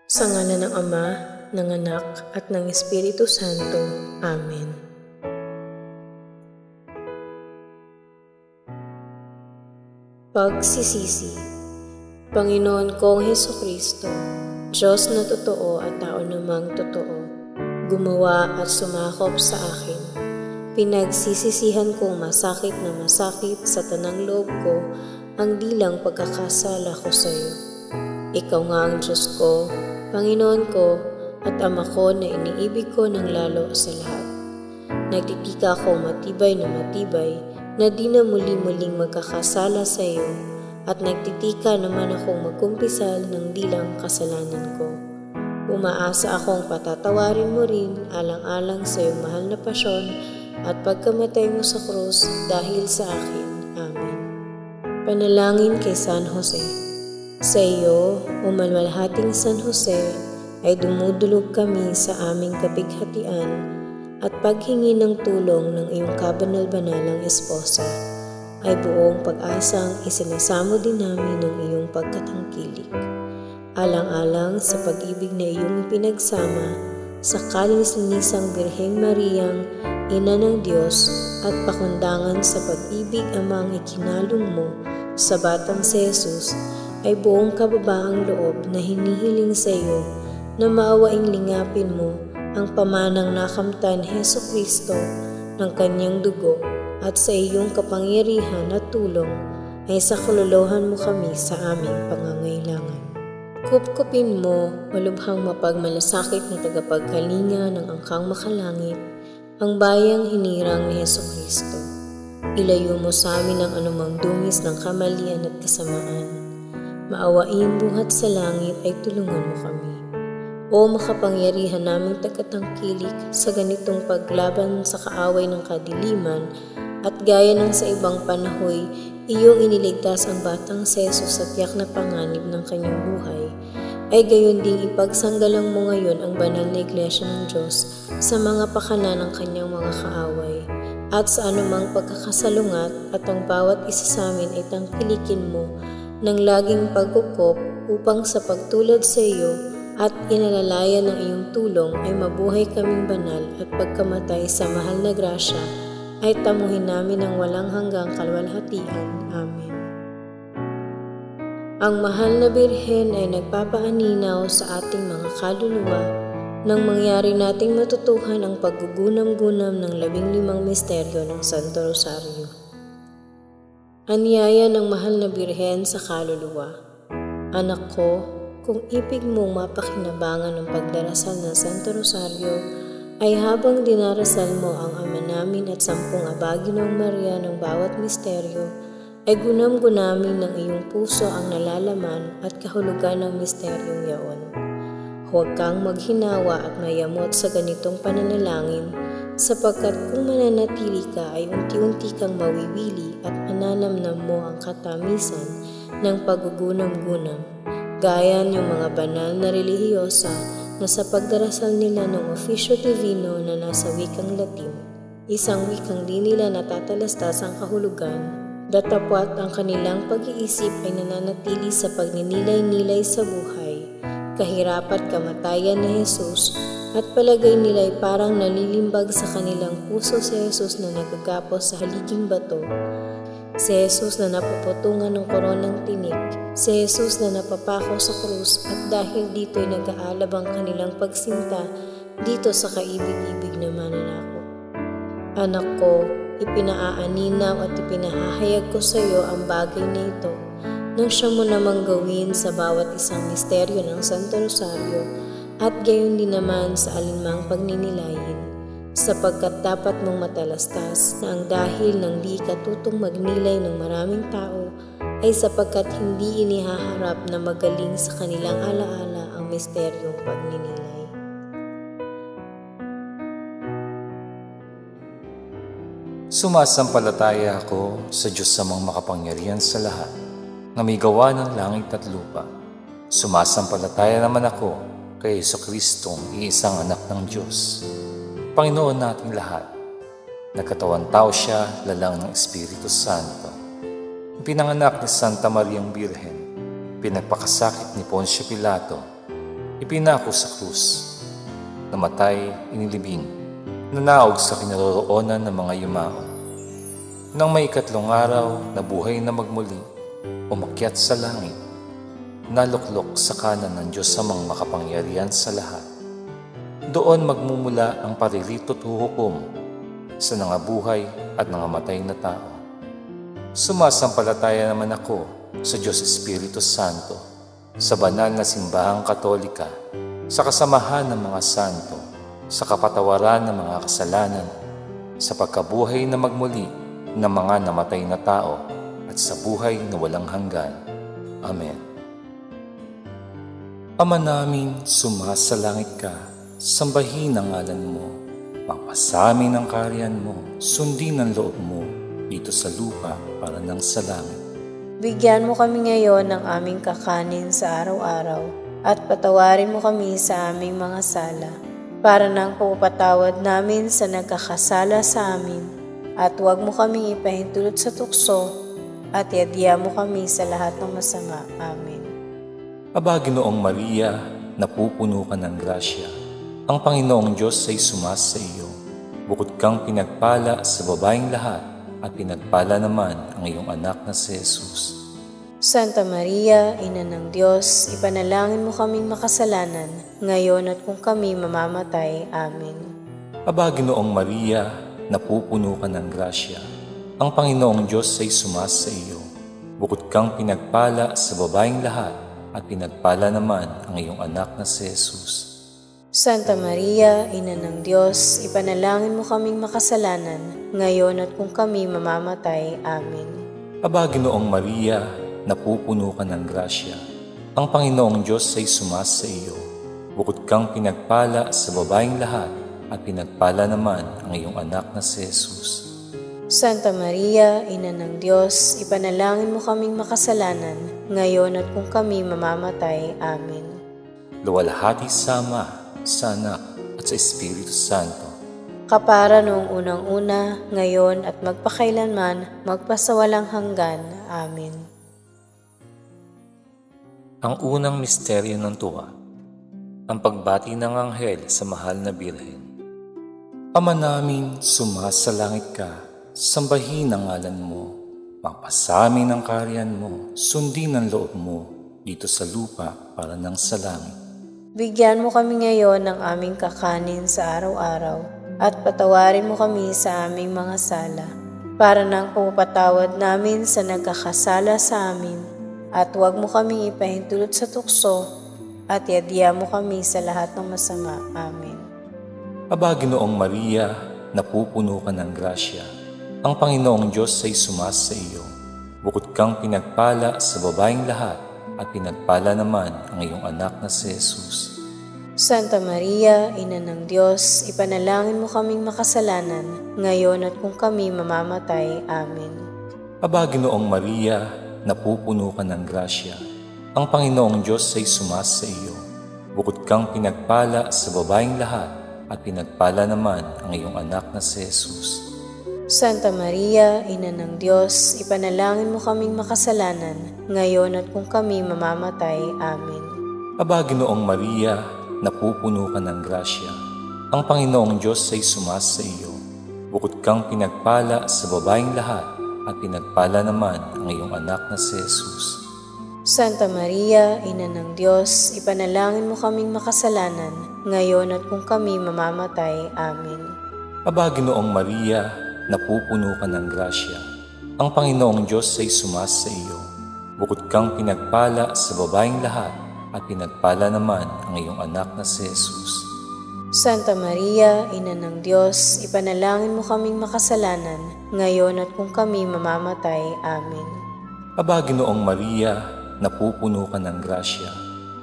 Sa ngalan ng Ama, ng Anak, at ng Espiritu Santo. Amen. Pagsisisi. Panginoon kong Hesukristo, Diyos na totoo at tao namang totoo, gumawa at sumakop sa akin. Pinagsisisihan kong masakit na masakit sa tanang loob ko ang dilang pagkakasala ko sa iyo. Ikaw nga ang Diyos ko, Panginoon ko, at Ama ko na iniibig ko ng lalo sa lahat. Nagtitika ako matibay na di na muli-muling magkakasala sa iyo, at nagtitika naman akong magkumpisal ng dilang kasalanan ko. Umaasa akong patatawarin mo rin alang-alang sa iyong mahal na pasyon at pagkamatay mo sa krus dahil sa akin. Amen. Panalangin kay San Jose. Sa iyo, o malwalhating San Jose, ay dumudulog kami sa aming kapighatian at paghingi ng tulong ng iyong kabanal-banalang esposa, ay buong pag-asang isinasamo din namin ng iyong pagkatangkilik. Alang-alang sa pag-ibig na iyong ipinagsama sa kalinisanisang Birheng Mariang, Ina ng Diyos, at pakundangan sa pag-ibig amang ikinalong mo sa batang si Jesus, ay buong kababaang loob na hinihiling sa iyo na maawaing lingapin mo ang pamanang nakamtan Hesukristo ng kanyang dugo, at sa iyong kapangyarihan at tulong ay sa kaluluhan mo kami sa aming pangangailangan. Kupkupin mo, malubhang mapagmalasakit na tagapagkalinga ng angkang makalangit, ang bayang hinirang ni Hesukristo. Ilayo mo sa amin ang anumang dungis ng kamalian at kasamaan. Maawain buhat sa langit ay tulungan mo kami. O makapangyarihan naming tagatangkilik sa ganitong paglaban sa kaaway ng kadiliman, at gaya ng sa ibang panahoy, iyong iniligtas ang batang si Jesus sa tiyak na panganib ng kanyang buhay, ay gayon ding ipagsanggalang mo ngayon ang banal na Iglesia ng Diyos sa mga pakana ng kanyang mga kaaway, at sa anumang pagkakasalungat, at ang bawat isa sa amin ay tangkilikin mo ng laging pagkukop upang sa pagtulad sa iyo at inalalayan ng iyong tulong ay mabuhay kaming banal, at pagkamatay sa mahal na grasya ay tamuhin namin ang walang hanggang kalwalhatian. Amen. Ang mahal na Birhen ay nagpapaaninaw sa ating mga kaluluwa nang mangyari nating matutuhan ang paggugunam-gunam ng 15 misteryo ng Santo Rosario. Anyaya ng mahal na Birhen sa kaluluwa. Anak ko, kung ibig mong mapakinabangan ng pagdarasal ng Santo Rosario, ay habang dinarasal mo ang Ama namin at 10 Abaginong Maria ng bawat misteryo, ay gunam-gunamin ng iyong puso ang nalalaman at kahulugan ng misteryong yaon. Huwag kang maghinawa at mayamot sa ganitong pananalangin, sapagkat kung mananatili ka ay unti-unti kang mawiwili at mananamnam mo ang katamisan ng paggugunam-gunam, gaya ng mga banal na relihiyosa na sa pagdarasal nila ng Officio Divino na nasa wikang Latin, isang wikang di nila natatalastas ang kahulugan, datapwat ang kanilang pag-iisip ay nananatili sa pagninilay-nilay sa buhay, kahirapat kamatayan ni Jesus, at palagay nila ay parang nalilimbag sa kanilang puso si Jesus na nagagapos sa haliging bato, si Jesus na napuputungan ng koronang tinik, si Jesus na napapako sa krus, at dahil dito ay nag-aalab ang kanilang pagsinta dito sa kaibig-ibig na mananakop. Anak ko, ipinaaaninaw at ipinahahayag ko sa iyo ang bagay na ito nang siya mo namang gawin sa bawat isang misteryo ng Santo Rosario, at gayon din naman sa alinmang pagninilayin, sapagkat dapat mong matalastas na ang dahil ng di katutong magnilay ng maraming tao ay sapagkat hindi inihaharap na magaling sa kanilang alaala ang misteryong pagninilay. Sumasampalataya ako sa Diyos Amang makapangyarihan sa lahat, na may gawa ng langit at lupa. Sumasampalataya naman ako kay Jesucristong iisang anak ng Diyos, Panginoon nating lahat. Nagkatawan tao siya, lalang ng Espiritu Santo. Pinanganak ni Santa Mariang Birhen, pinagpakasakit ni Poncio Pilato, ipinako sa krus, namatay, inilibing, nanaog sa kinaroroonan ng mga yumao. Nang may ikatlong araw, nabuhay na magmuli, umakyat sa langit, naluklok sa kanan ng Diyos amang makapangyarihan sa lahat. Doon magmumula ang paririto't huhukom sa nangabuhay at nangamatay na tao. Sumasampalataya naman ako sa Diyos Espiritu Santo, sa banal na simbahang katolika, sa kasamahan ng mga santo, sa kapatawaran ng mga kasalanan, sa pagkabuhay na magmuli ng mga namatay na tao, at sa buhay na walang hanggan. Amen. Ama namin, sumasalangit ka, sambahin ang ngalan mo, magpasamin ang kaharian mo, sundin ang loob mo, dito sa lupa para ng sa langit. Bigyan mo kami ngayon ng aming kakanin sa araw-araw at patawarin mo kami sa aming mga sala para ng pagpapatawad namin sa nagkakasala sa amin, at huwag mo kami ipahintulot sa tukso at iadya mo kami sa lahat ng masama. Amen. Aba, Ginoong Maria, napupuno ka ng grasya. Ang Panginoong Diyos ay sumasa iyo. Bukod kang pinagpala sa babaeng lahat, at pinagpala naman ang iyong anak na si Jesus. Santa Maria, Ina ng Diyos, ipanalangin mo kaming makasalanan, ngayon at kung kami mamamatay. Amen. Aba, Ginoong Maria, napupuno ka ng grasya. Ang Panginoong Diyos ay sumasa iyo. Bukod kang pinagpala sa babaeng lahat, at pinagpala naman ang iyong anak na si Jesus. Santa Maria, Ina ng Diyos, ipanalangin mo kaming makasalanan, ngayon at kung kami mamamatay. Amen. Aba, Ginoong Maria, napupuno ka ng grasya. Ang Panginoong Diyos ay sumasa iyo. Bukod kang pinagpala sa babaeng lahat, at pinagpala naman ang iyong anak na si Jesus. Santa Maria, Ina ng Diyos, ipanalangin mo kaming makasalanan, ngayon at kung kami mamamatay. Amen. Luwalhati sa Ama, sa Anak, at sa Espiritu Santo. Kapara noong unang-una, ngayon at magpakailanman, magpasawalang hanggan. Amen. Ang unang misteryo ng tuwa, ang pagbati ng anghel sa mahal na Birhen. Ama namin, sumasalangit ka, sambahin ang ngalan mo, magpasamin ang kaharian mo, sundin ang loob mo, dito sa lupa para ng sa langit. Bigyan mo kami ngayon ng aming kakanin sa araw-araw at patawarin mo kami sa aming mga sala para ng pagpapatawad namin sa nagkakasala sa amin, at huwag mo kami ipahintulot sa tukso at iadya mo kami sa lahat ng masama. Amen. Aba, Ginoong Maria, napupuno ka ng grasya. Ang Panginoong Diyos ay sumasa iyo. Bukod kang pinagpala sa babaeng lahat, at pinagpala naman ang iyong anak na si Jesus. Santa Maria, Ina ng Diyos, ipanalangin mo kaming makasalanan, ngayon at kung kami mamamatay. Amen. Aba, Ginoong Maria, napupuno ka ng grasya. Ang Panginoong Diyos ay sumasa iyo. Bukod kang pinagpala sa babaeng lahat, at pinagpala naman ang iyong anak na si Jesus. Santa Maria, Ina ng Diyos, ipanalangin mo kaming makasalanan, ngayon at kung kami mamamatay. Amen. Aba, Ginoong Maria, napupuno ka ng grasya. Ang Panginoong Diyos ay sumasa iyo. Bukod kang pinagpala sa babaeng lahat, at pinagpala naman ang iyong anak na si Jesus. Santa Maria, Ina ng Diyos, ipanalangin mo kaming makasalanan, ngayon at kung kami mamamatay. Amen. Aba, Ginoong Maria, napupuno ka ng grasya. Ang Panginoong Diyos ay sumasa iyo. Bukod kang pinagpala sa babaeng lahat, at pinagpala naman ang iyong anak na si Jesus. Santa Maria, Ina ng Diyos, ipanalangin mo kaming makasalanan, ngayon at kung kami mamamatay. Amen. Aba, Ginoong Maria, napupuno ka ng grasya.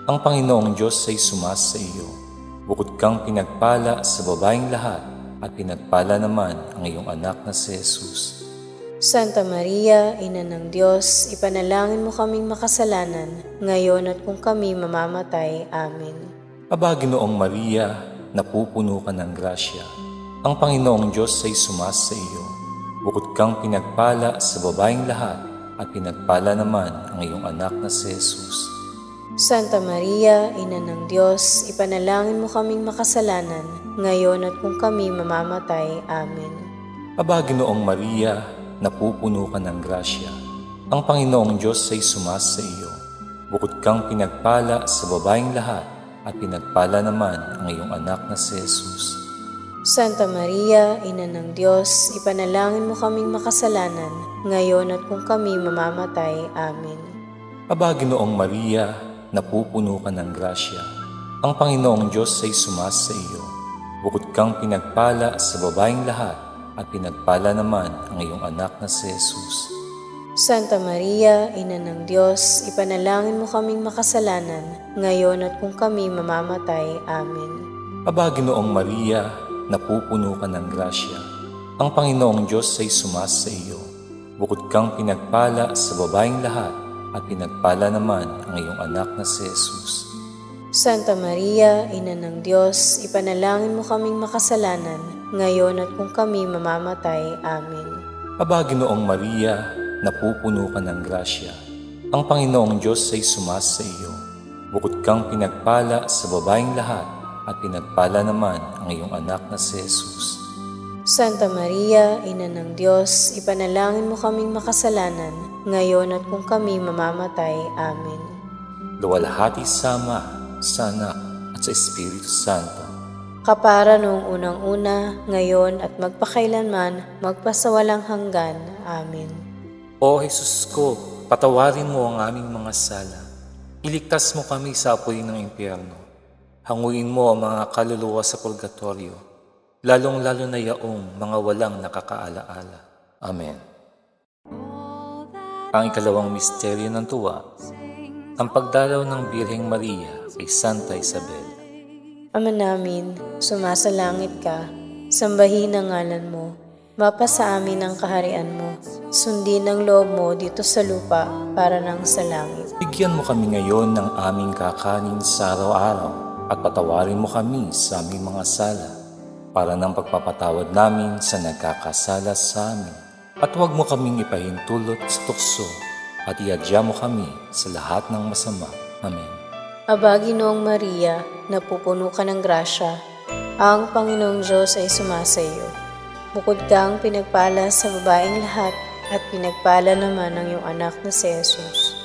Ang Panginoong Diyos ay sumasa iyo. Bukod kang pinagpala sa babaeng lahat, at pinagpala naman ang iyong anak na si Jesus. Santa Maria, Ina ng Diyos, ipanalangin mo kaming makasalanan, ngayon at kung kami mamamatay. Amen. Aba, Ginoong Maria, napupuno ka ng grasya. Ang Panginoong Diyos ay sumasa iyo. Bukod kang pinagpala sa babaeng lahat, at pinagpala naman ang iyong anak na si Jesus. Santa Maria, Ina ng Diyos, ipanalangin mo kaming makasalanan, ngayon at kung kami mamamatay. Amen. Aba, Ginoong Maria, napupuno ka ng grasya. Ang Panginoong Diyos ay sumasa iyo. Bukod kang pinagpala sa babaeng lahat, at pinagpala naman ang iyong anak na si Jesus. Santa Maria, Ina ng Diyos, ipanalangin mo kaming makasalanan, ngayon at kung kami mamamatay. Amen. Aba, Ginoong Maria, napupuno ka ng grasya. Ang Panginoong Diyos ay sumasa iyo. Bukod kang pinagpala sa babaeng lahat, at pinagpala naman ang iyong anak na si Jesus. Santa Maria, Ina ng Diyos, ipanalangin mo kaming makasalanan, ngayon at kung kami mamamatay. Amen. Aba, Ginoong Maria, napupuno ka ng grasya. Ang Panginoong Diyos ay sumasa iyo. Bukod kang pinagpala sa babaeng lahat, at pinagpala naman ang iyong anak na si Jesus. Santa Maria, Ina ng Diyos, ipanalangin mo kaming makasalanan, ngayon at kung kami mamamatay. Amen. Aba, Ginoong Maria, napupuno ka ng grasya. Ang Panginoong Diyos ay sumasa iyo. Bukod kang pinagpala sa babaeng lahat, at pinagpala naman ang iyong anak na si Jesus. Santa Maria, Ina ng Diyos, ipanalangin mo kaming makasalanan, ngayon at kung kami mamamatay. Amen. Luwalhati sa Ama, sa Anak, at sa Espiritu Santo. Kapara noong unang-una, ngayon at magpakailanman, magpasawalang hanggan. Amen. O Jesus ko, patawarin mo ang aming mga sala. Iligtas mo kami sa apoy ng impyerno. Hanguin mo ang mga kaluluwa sa purgatorio, lalong-lalo na yaong mga walang nakakaalaala. Amen. Ang ikalawang misteryo ng tuwa, ang pagdalaw ng Birheng Maria kay Santa Isabel. Ama namin, sumasalangit ka, sambahin ang ngalan mo, mapasa amin ang kaharian mo, sundin ang loob mo dito sa lupa para nang sa langit. Bigyan mo kami ngayon ng aming kakanin sa araw-araw, at patawarin mo kami sa aming mga sala, para ng pagpapatawad namin sa nagkakasala sa amin. At huwag mo kaming ipahintulot sa tukso, at iadya mo kami sa lahat ng masama. Amen. Aba, Ginoong Maria, napupuno ka ng grasya, ang Panginoong Diyos ay sumasa iyo. Bukod kang pinagpala sa babaeng lahat, at pinagpala naman ang iyong anak na si Jesus.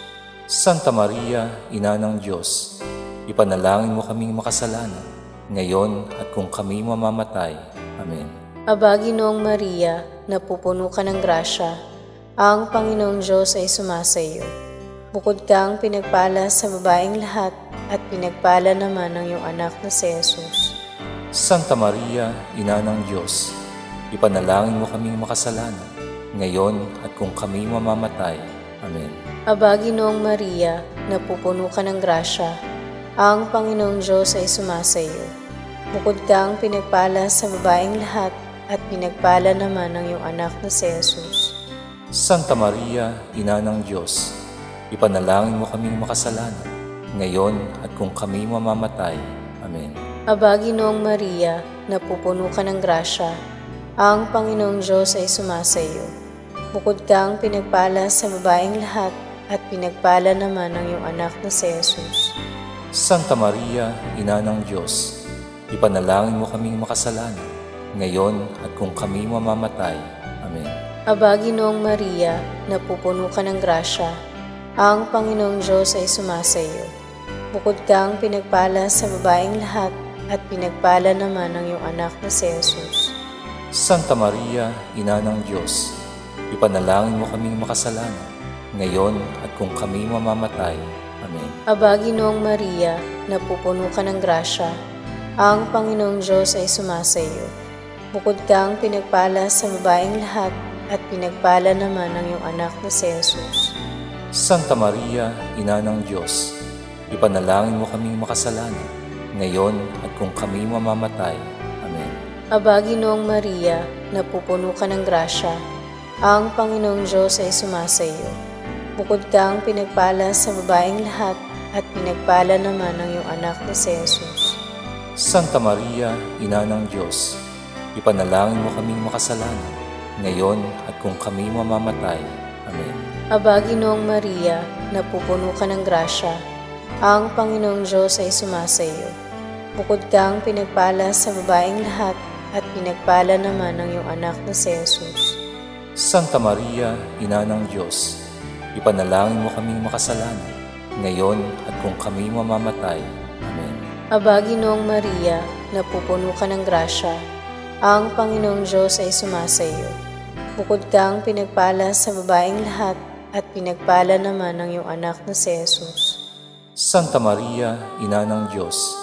Santa Maria, Ina ng Diyos, ipanalangin mo kaming makasalanan, ngayon at kung kami mamamatay. Amen. Aba, Ginoong Maria, napupuno ka ng grasya, ang Panginoong Diyos ay sumasa iyo. Bukod kang pinagpala sa babaeng lahat, at pinagpala naman ang iyong anak na si Jesus. Santa Maria, Ina ng Diyos, ipanalangin mo kaming makasalanan, ngayon at kung kami mamamatay. Amen. Aba, Ginoong Maria, napupuno ka ng grasya, ang Panginoong Diyos ay sumasa iyo. Bukod kang pinagpala sa babaeng lahat, at pinagpala naman ang iyong anak na si Jesus. Santa Maria, Ina ng Diyos, ipanalangin mo kaming makasalanan, ngayon at kung kami mamamatay. Amen. Aba, Ginoong Maria, napupuno ka ng grasya, ang Panginoong Diyos ay sumasa iyo. Bukod kang pinagpala sa babaeng lahat, at pinagpala naman ang iyong anak na si Jesus. Santa Maria, Ina ng Diyos, ipanalangin mo kaming makasalanan, ngayon at kung kami mamamatay. Amen. Aba, Ginoong Maria, napupuno ka ng grasya, ang Panginoong Diyos ay sumasa iyo. Bukod kang pinagpala sa babaeng lahat, at pinagpala naman ang iyong anak na si Jesus. Santa Maria, Ina ng Diyos, ipanalangin mo kaming makasalanan, ngayon at kung kami mamamatay. Amen. Aba, Ginoong Maria, napupuno ka ng grasya, ang Panginoong Diyos ay sumasa iyo. Bukod kang pinagpala sa babaeng lahat, at pinagpala naman ang iyong anak na si Jesus. Santa Maria, Ina ng Diyos, ipanalangin mo kaming makasalanan, ngayon at kung kami mamamatay. Amen. Aba, Ginoong Maria, napupuno ka ng grasya, ang Panginoong Diyos ay sumasa iyo. Bukod kang pinagpala sa babaeng lahat, at pinagpala naman ang iyong anak na si Jesus. Santa Maria, Ina ng Diyos, ipanalangin mo kaming makasalanan, ngayon at kung kami mamamatay. Amen. Aba, Ginoong Maria, napupuno ka ng grasya, Ang Panginoong Diyos ay sumasa iyo. Bukod kang pinagpala sa babaeng lahat at pinagpala naman ng iyong anak na si Jesus. Santa Maria, Ina ng Diyos, ipanalangin mo kaming makasalanan, ngayon at kung kami mamamatay. Amen. Aba, Ginoong Maria, napupuno ka ng grasya, ang Panginoong Diyos ay sumasa iyo. Bukod kang pinagpala sa babaeng lahat at pinagpala naman ng iyong anak na si Jesus. Santa Maria, Ina ng Diyos,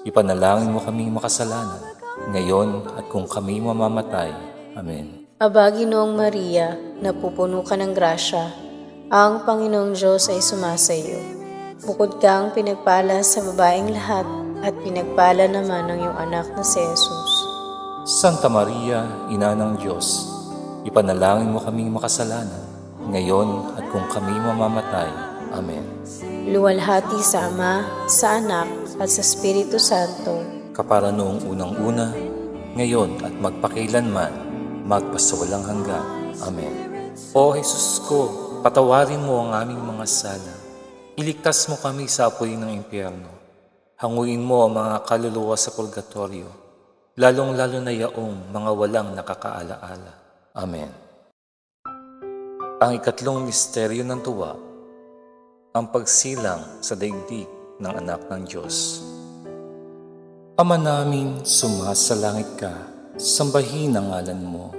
ipanalangin mo kaming makasalanan, ngayon at kung kami mamamatay. Amen. Aba, Ginoong Maria, napupuno ka ng grasya, ang Panginoong Diyos ay sumasa iyo. Bukod kang pinagpala sa babaeng lahat at pinagpala naman ng iyong anak na si Jesus. Santa Maria, Ina ng Diyos, ipanalangin mo kaming makasalanan, ngayon at kung kami mamamatay. Amen. Luwalhati sa Ama, sa Anak, at sa Espiritu Santo, kapara noong unang-una, ngayon at magpakailanman, magpasawalang hanggan. Amen. O Jesus ko, patawarin mo ang aming mga sala. Iligtas mo kami sa apoy ng impyerno. Hanguin mo ang mga kaluluwa sa purgatorio, lalong-lalo na yaong mga walang nakakaalaala. Amen. Ang ikatlong misteryo ng tuwa, ang pagsilang sa daigdig ng anak ng Diyos. Ama namin, sumasalangit ka, sambahin ang ngalan mo,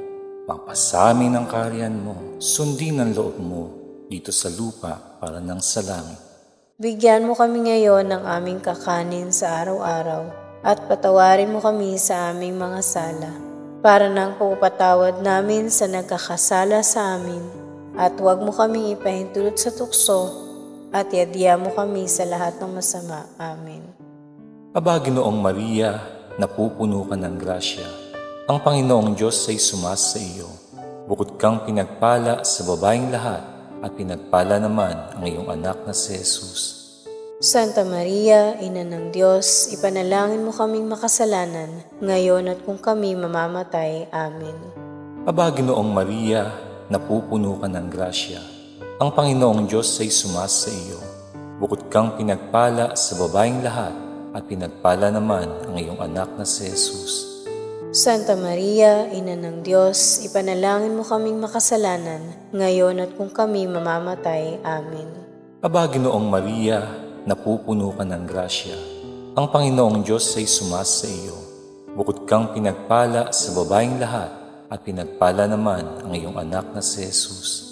papasamin ang kaharian mo, sundin ang loob mo, dito sa lupa para ng sa langit. Bigyan mo kami ngayon ng aming kakanin sa araw-araw at patawarin mo kami sa aming mga sala, para ng pagpapatawad namin sa nagkakasala sa amin, at huwag mo kaming ipahintulot sa tukso, at iadya mo kami sa lahat ng masama. Amen. Aba, Ginoong Maria, napupuno ka ng grasya. Ang Panginoong Diyos ay sumasa iyo. Bukod kang pinagpala sa babaeng lahat, at pinagpala naman ang iyong anak na si Jesus. Santa Maria, Ina ng Diyos, ipanalangin mo kaming makasalanan, ngayon at kung kami mamamatay. Amen. Aba, Ginoong Maria, napupuno ka ng grasya. Ang Panginoong Diyos ay sumasa iyo. Bukod kang pinagpala sa babaeng lahat, at pinagpala naman ang iyong anak na si Jesus. Santa Maria, Ina ng Diyos, ipanalangin mo kaming makasalanan, ngayon at kung kami mamamatay. Amen. Aba, Ginoong Maria, napupuno ka ng grasya. Ang Panginoong Diyos ay sumasa iyo. Bukod kang pinagpala sa babaeng lahat, at pinagpala naman ang iyong anak na si Jesus.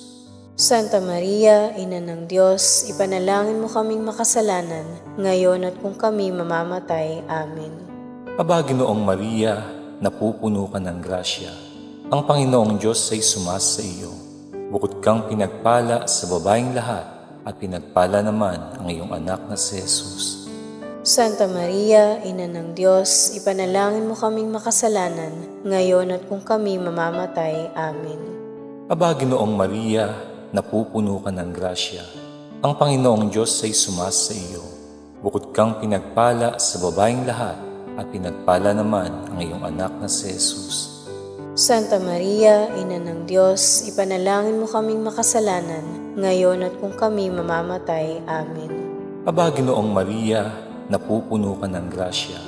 Santa Maria, Ina ng Diyos, ipanalangin mo kaming makasalanan, ngayon at kung kami mamamatay. Amen. Aba, Ginoong Maria, napupuno ka ng grasya. Ang Panginoong Diyos ay sumasa iyo. Bukod kang pinagpala sa babaeng lahat, at pinagpala naman ang iyong anak na si Jesus. Santa Maria, Ina ng Diyos, ipanalangin mo kaming makasalanan, ngayon at kung kami mamamatay. Amen. Aba, Ginoong Maria, napupuno ka ng grasya. Ang Panginoong Diyos ay sumasa iyo. Bukod kang pinagpala sa babaeng lahat, at pinagpala naman ang iyong anak na si Jesus. Santa Maria, Ina ng Diyos, ipanalangin mo kaming makasalanan, ngayon at kung kami mamamatay. Amen. Aba, Ginoong Maria, napupuno ka ng grasya.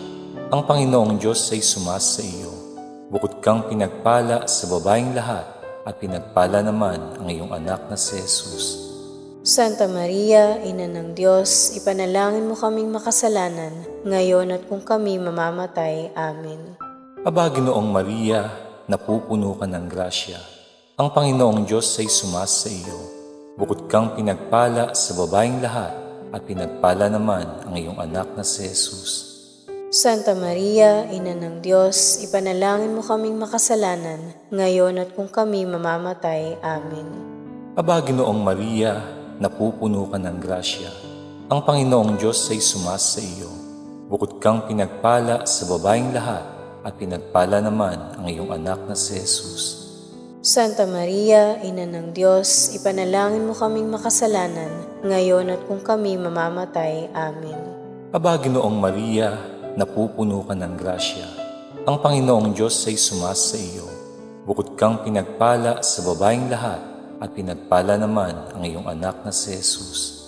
Ang Panginoong Diyos ay sumasa iyo. Bukod kang pinagpala sa babaeng lahat, at pinagpala naman ang iyong anak na si Jesus. Santa Maria, Ina ng Diyos, ipanalangin mo kaming makasalanan, ngayon at kung kami mamamatay. Amen. Aba, Ginoong Maria, napupuno ka ng grasya. Ang Panginoong Diyos ay sumasa iyo. Bukod kang pinagpala sa babaeng lahat, at pinagpala naman ang iyong anak na si Jesus. Santa Maria, Ina ng Diyos, ipanalangin mo kaming makasalanan, ngayon at kung kami mamamatay. Amen. Aba, Ginoong Maria, napupuno ka ng grasya. Ang Panginoong Diyos ay sumasa iyo. Bukod kang pinagpala sa babaeng lahat, at pinagpala naman ang iyong anak na si Jesus. Santa Maria, Ina ng Diyos, ipanalangin mo kaming makasalanan, ngayon at kung kami mamamatay. Amen. Aba, Ginoong Maria, napupuno ka ng grasya. Ang Panginoong Diyos ay sumasa iyo. Bukod kang pinagpala sa babaeng lahat, at pinagpala naman ang iyong anak na si Jesus.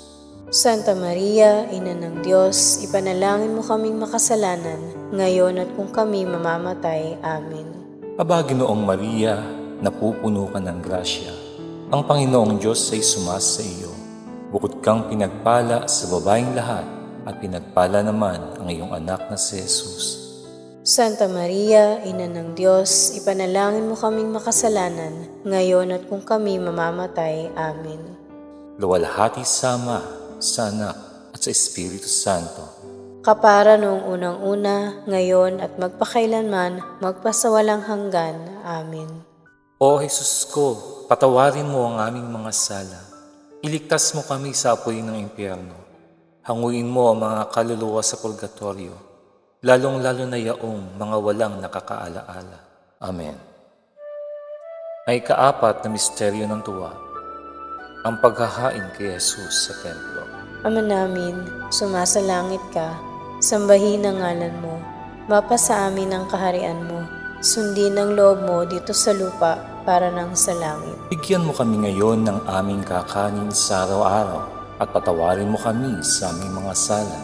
Santa Maria, Ina ng Diyos, ipanalangin mo kaming makasalanan, ngayon at kung kami mamamatay. Amen. Aba, Ginoong Maria, napupuno ka ng grasya. Ang Panginoong Diyos ay sumasa iyo. Bukod kang pinagpala sa babaeng lahat, at pinagpala naman ang iyong anak na si Jesus. Santa Maria, Ina ng Diyos, ipanalangin mo kaming makasalanan, ngayon at kung kami mamamatay. Amen. Luwalhati sa Ama, sa Anak, at sa Espiritu Santo. Kapara noong unang-una, ngayon at magpakailanman, magpasawalang hanggan. Amen. O Jesus ko, patawarin mo ang aming mga sala. Iligtas mo kami sa apoy ng impyerno. Hanguin mo ang mga kaluluwa sa purgatorio, lalong-lalo na yaong mga walang nakakaalaala. Amen. May kaapat na misteryo ng tuwa, ang paghahain kay Jesus sa templo. Ama namin, sumasalangit ka, sambahin ang ngalan mo, mapasa amin ang kaharian mo, sundin ang loob mo dito sa lupa para nang sa langit. Bigyan mo kami ngayon ng aming kakanin sa araw-araw at patawarin mo kami sa aming mga sala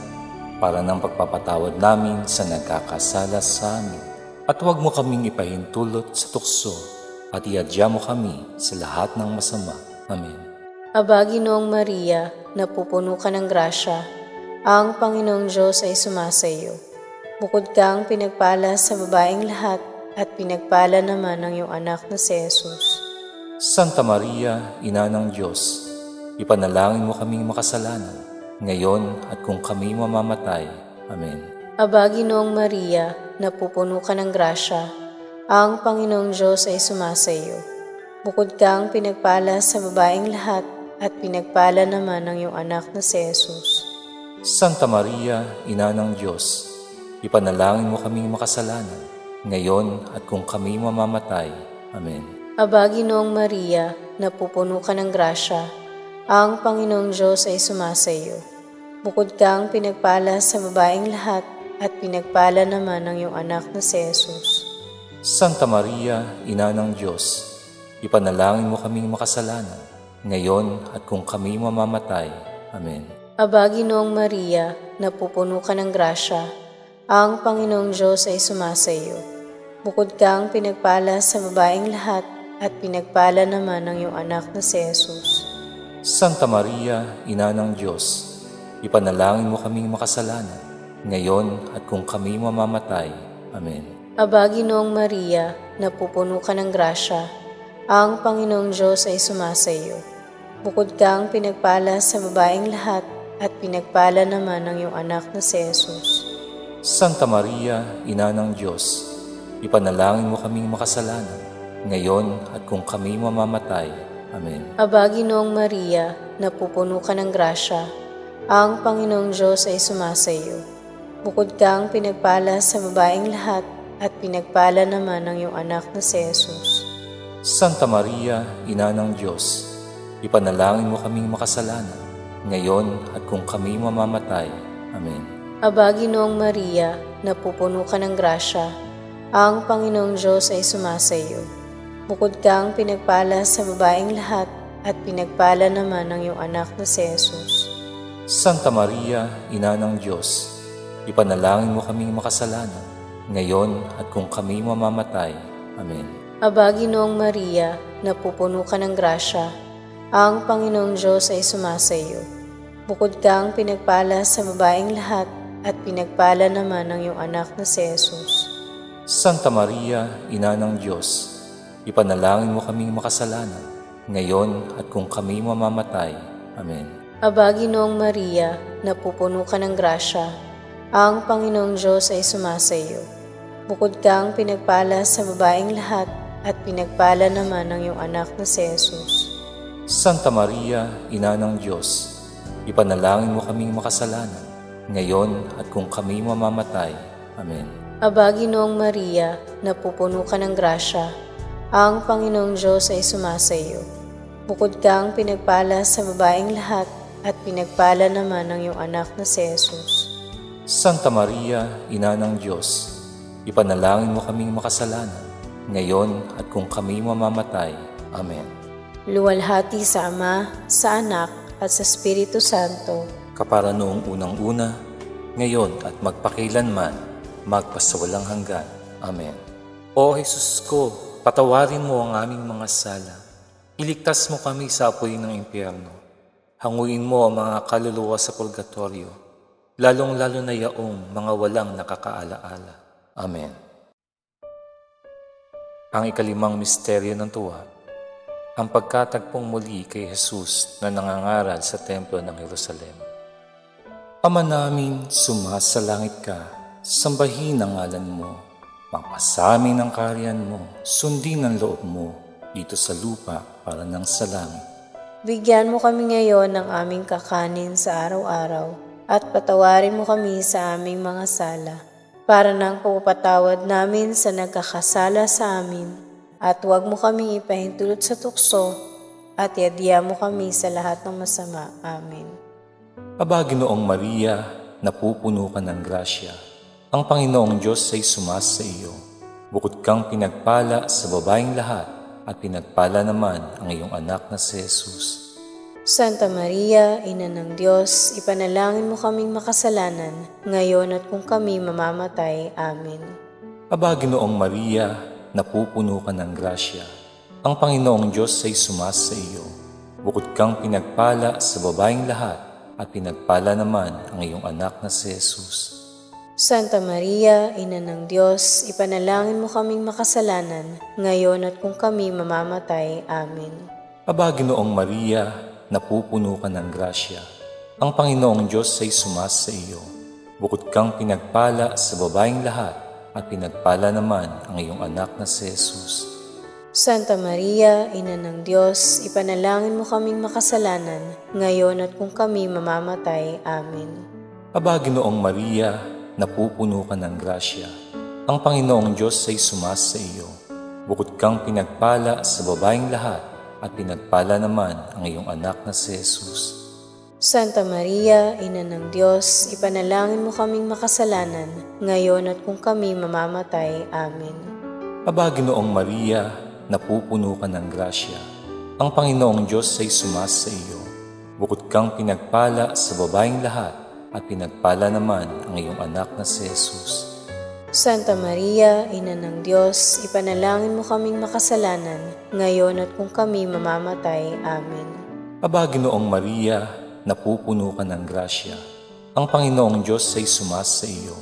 para ng pagpapatawad namin sa nagkakasala sa amin. At huwag mo kaming ipahintulot sa tukso at iadya mo kami sa lahat ng masama. Amen. Aba, Ginoong Maria, napupuno ka ng grasya, ang Panginoong Diyos ay sumasa iyo. Bukod kang pinagpala sa babaeng lahat, at pinagpala naman ang iyong anak na si Jesus. Santa Maria, Ina ng Diyos, ipanalangin mo kaming makasalanan, ngayon at kung kami mamamatay. Amen. Aba, Ginoong Maria, napupuno ka ng grasya, ang Panginoong Diyos ay sumasa iyo. Bukod kang pinagpala sa babaeng lahat, at pinagpala naman ang iyong anak na si Jesus. Santa Maria, Ina ng Diyos, ipanalangin mo kaming makasalanan, ngayon at kung kami mamamatay. Amen. Aba, Ginoong Maria, napupuno ka ng grasya, ang Panginoong Diyos ay sumasa iyo. Bukod kang pinagpala sa babaeng lahat, at pinagpala naman ang iyong anak na si Jesus. Santa Maria, Ina ng Diyos, ipanalangin mo kaming makasalanan, ngayon at kung kami mamamatay. Amen. Aba, Ginoong Maria, napupuno ka ng grasya, ang Panginoong Diyos ay sumasa iyo. Bukod kang pinagpala sa babaeng lahat, at pinagpala naman ang iyong anak na si Jesus. Santa Maria, Ina ng Diyos, ipanalangin mo kaming makasalanan, ngayon at kung kami mamamatay. Amen. Aba, Ginoong Maria, napupuno ka ng grasya, ang Panginoong Diyos ay sumasa iyo. Bukod kang pinagpala sa babaeng lahat, at pinagpala naman ang iyong anak na si Jesus. Santa Maria, Ina ng Diyos, ipanalangin mo kaming makasalanan, ngayon at kung kami mamamatay. Amen. Aba, Ginoong Maria, napupuno ka ng grasya, ang Panginoong Diyos ay sumasa iyo. Bukod kang pinagpala sa babaeng lahat, at pinagpala naman ang iyong anak na si Jesus. Santa Maria, Ina ng Diyos, ipanalangin mo kaming makasalanan, ngayon at kung kami mamamatay. Amen. Aba, Ginoong Maria, napupuno ka ng grasya, ang Panginoong Diyos ay sumasa iyo. Bukod kang pinagpala sa babaeng lahat, at pinagpala naman ang iyong anak na si Jesus. Santa Maria, Ina ng Diyos, ipanalangin mo kaming makasalanan, ngayon at kung kami mamamatay. Amen. Aba, Ginoong Maria, napupuno ka ng grasya, ang Panginoong Diyos ay sumasa iyo. Bukod kang pinagpala sa babaeng lahat, at pinagpala naman ang iyong anak na si Jesus. Santa Maria, Ina ng Diyos, ipanalangin mo kaming makasalanan, ngayon at kung kami mamamatay. Amen. Aba, Ginoong Maria, napupuno ka ng grasya, ang Panginoong Diyos ay sumasa iyo. Bukod kang pinagpala sa babaeng lahat, at pinagpala naman ang iyong anak na si Jesus. Santa Maria, Ina ng Diyos, ipanalangin mo kaming makasalanan, ngayon at kung kami mamamatay. Amen. Aba, Ginoong Maria, napupuno ka ng grasya, ang Panginoong Diyos ay sumasa iyo. Bukod kang pinagpala sa babaeng lahat, at pinagpala naman ang iyong anak na si Jesus. Santa Maria, Ina ng Diyos, ipanalangin mo kaming makasalanan, ngayon at kung kami mamamatay. Amen. Luwalhati sa Ama, sa Anak, at sa Espiritu Santo, kapara noong unang-una, ngayon at magpakailanman, magpasawalang hanggan. Amen. O Jesus ko, patawarin mo ang aming mga sala. Iligtas mo kami sa apoy ng impyerno. Hanguin mo ang mga kaluluwa sa purgatorio, lalong-lalo na yaong mga walang nakakaalaala. Amen. Ang ikalimang misteryo ng tuwa, ang pagkatagpong muli kay Jesus na nangangaral sa templo ng Jerusalem. Ama namin, sumasalangit ka, sambahin ang ngalan mo, magpasamin ang kaharian mo, sundin ang loob mo, dito sa lupa para ng sa langit. Bigyan mo kami ngayon ng aming kakanin sa araw-araw at patawarin mo kami sa aming mga sala para ng pagpapatawad namin sa nagkakasala sa amin at huwag mo kaming ipahintulot sa tukso at iadya mo kami sa lahat ng masama. Amen. Aba, Ginoong Maria, napupuno ka ng grasya. Ang Panginoong Diyos ay sumasa iyo. Bukod kang pinagpala sa babaeng lahat at pinagpala naman ang iyong anak na si Jesus. Santa Maria, Ina ng Diyos, ipanalangin mo kaming makasalanan, ngayon at kung kami mamamatay. Amen. Aba, Ginoong Maria, napupuno ka ng grasya. Ang Panginoong Diyos ay sumasa iyo. Bukod kang pinagpala sa babaeng lahat at pinagpala naman ang iyong anak na si Jesus. Santa Maria, Ina ng Diyos, ipanalangin mo kaming makasalanan, ngayon at kung kami mamamatay. Amen. Aba, Ginoong Maria, napupuno ka ng grasya. Ang Panginoong Diyos ay sumasa iyo. Bukod kang pinagpala sa babaeng lahat at pinagpala naman ang iyong anak na si Jesus. Santa Maria, Ina ng Diyos, ipanalangin mo kaming makasalanan, ngayon at kung kami mamamatay. Amen. Aba, Ginoong Maria, napupuno ka ng grasya. Ang Panginoong Diyos ay sumasa iyo. Bukod kang pinagpala sa babaeng lahat at pinagpala naman ang iyong anak na si Jesus. Santa Maria, Ina ng Diyos, ipanalangin mo kaming makasalanan, ngayon at kung kami mamamatay. Amen. Aba, Ginoong Maria, napupuno ka ng grasya. Ang Panginoong Diyos ay sumasa iyo. Bukod kang pinagpala sa babaeng lahat at pinagpala naman ang iyong anak na si Jesus. Santa Maria, Ina ng Diyos, ipanalangin mo kaming makasalanan, ngayon at kung kami mamamatay. Amen. Aba, Ginoong Maria, napupuno ka ng grasya. Ang Panginoong Diyos ay sumasa iyo.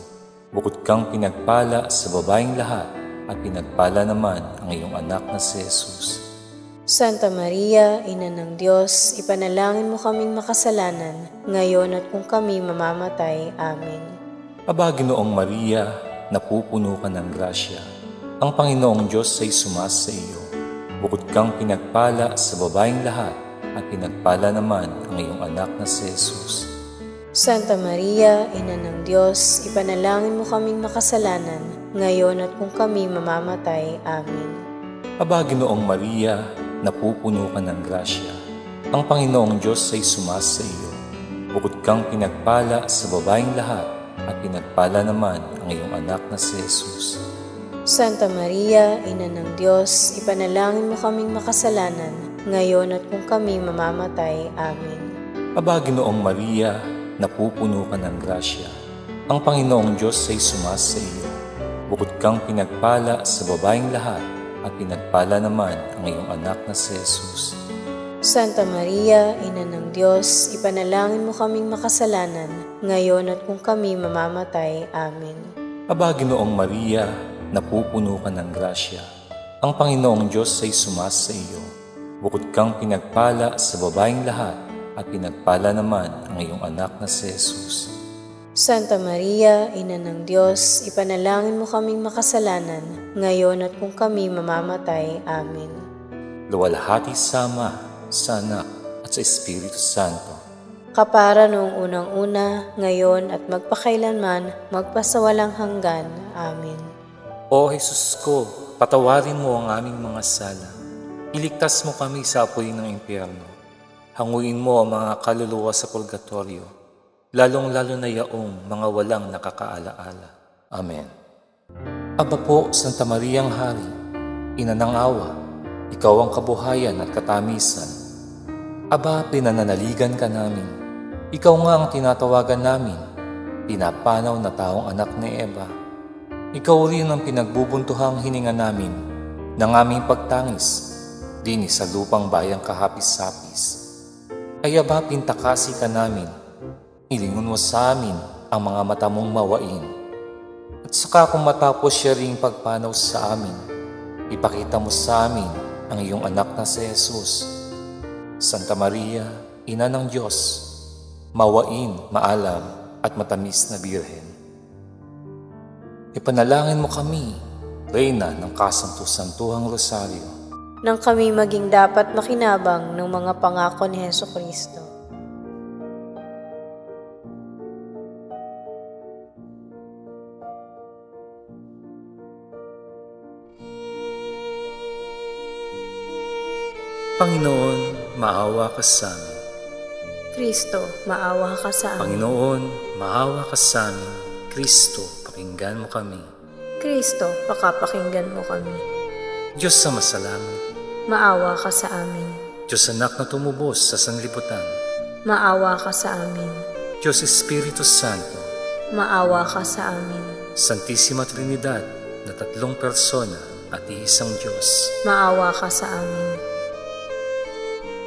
Bukod kang pinagpala sa babaeng lahat at pinagpala naman ang iyong anak na si Jesus. Santa Maria, Ina ng Diyos, ipanalangin mo kaming makasalanan, ngayon at kung kami mamamatay. Amen. Aba, Ginoong Maria, napupuno ka ng grasya. Ang Panginoong Diyos ay sumasa iyo. Bukod kang pinagpala sa babaeng lahat at pinagpala naman ang iyong anak na si Jesus. Santa Maria, Ina ng Diyos, ipanalangin mo kaming makasalanan, ngayon at kung kami mamamatay. Amen. Aba, Ginoong Maria, napupuno ka ng grasya. Ang Panginoong Diyos ay sumasa iyo. Bukod kang pinagpala sa babaeng lahat at pinagpala naman ang iyong anak na si Jesus. Santa Maria, Ina ng Diyos, ipanalangin mo kaming makasalanan, ngayon at kung kami mamamatay. Amen. Aba, Ginoong Maria, napupuno ka ng grasya. Ang Panginoong Diyos ay sumasa iyo. Bukod kang pinagpala sa babaeng lahat at pinagpala naman ang iyong anak na si Jesus. Santa Maria, Ina ng Diyos, ipanalangin mo kaming makasalanan, ngayon at kung kami mamamatay. Amen. Aba, Ginoong Maria, napupuno ka ng grasya. Ang Panginoong Diyos ay sumasa iyo. Bukod kang pinagpala sa babaeng lahat at pinagpala naman ang iyong anak na si Jesus. Santa Maria, Ina ng Diyos, ipanalangin mo kaming makasalanan, ngayon at kung kami mamamatay. Amen. Luwalhati sa Ama, sa Anak, at sa Espiritu Santo. Kapara noong unang-una, ngayon at magpakailanman, magpasawalang hanggan. Amen. O Jesus ko, patawarin mo ang aming mga sala. Iligtas mo kami sa apoy ng impyerno. Hanguin mo ang mga kaluluwa sa purgatorio, lalong-lalo na yaong mga walang nakakaalaala. Amen. Aba po, Santa Mariang Hari, Ina ng Awa, Ikaw ang kabuhayan at katamisan. Aba, pinananaligan ka namin. Ikaw nga ang tinatawagan namin, pinapanaw na taong anak ni Eva. Ikaw rin ang pinagbubuntuhang hininga namin ng aming pagtangis, din sa lupang bayang kahapis-hapis. Ay aba, pintakasi ka namin, ilingon mo sa amin ang mga mata mong mawain. At saka kung matapos siya ring pagpanaw sa amin, ipakita mo sa amin ang iyong anak na si Jesus. Santa Maria, Ina ng Diyos, mawain, maalam at matamis na Birhen. Ipanalangin mo kami, Reyna ng Kasanto-Santuhang Rosaryo, nang kami maging dapat makinabang ng mga pangako ni Hesukristo. Panginoon, maawa ka sa amin. Kristo, maawa ka sa amin. Panginoon, maawa ka sa amin. Kristo, pakinggan mo kami. Kristo, pakapakinggan mo kami. Diyos sa masalangit, maawa ka sa amin. Diyos anak na tumubos sa sanlibutan, maawa ka sa amin. Diyos Espiritu Santo, maawa ka sa amin. Santisima Trinidad na tatlong persona at iisang Diyos, maawa ka sa amin.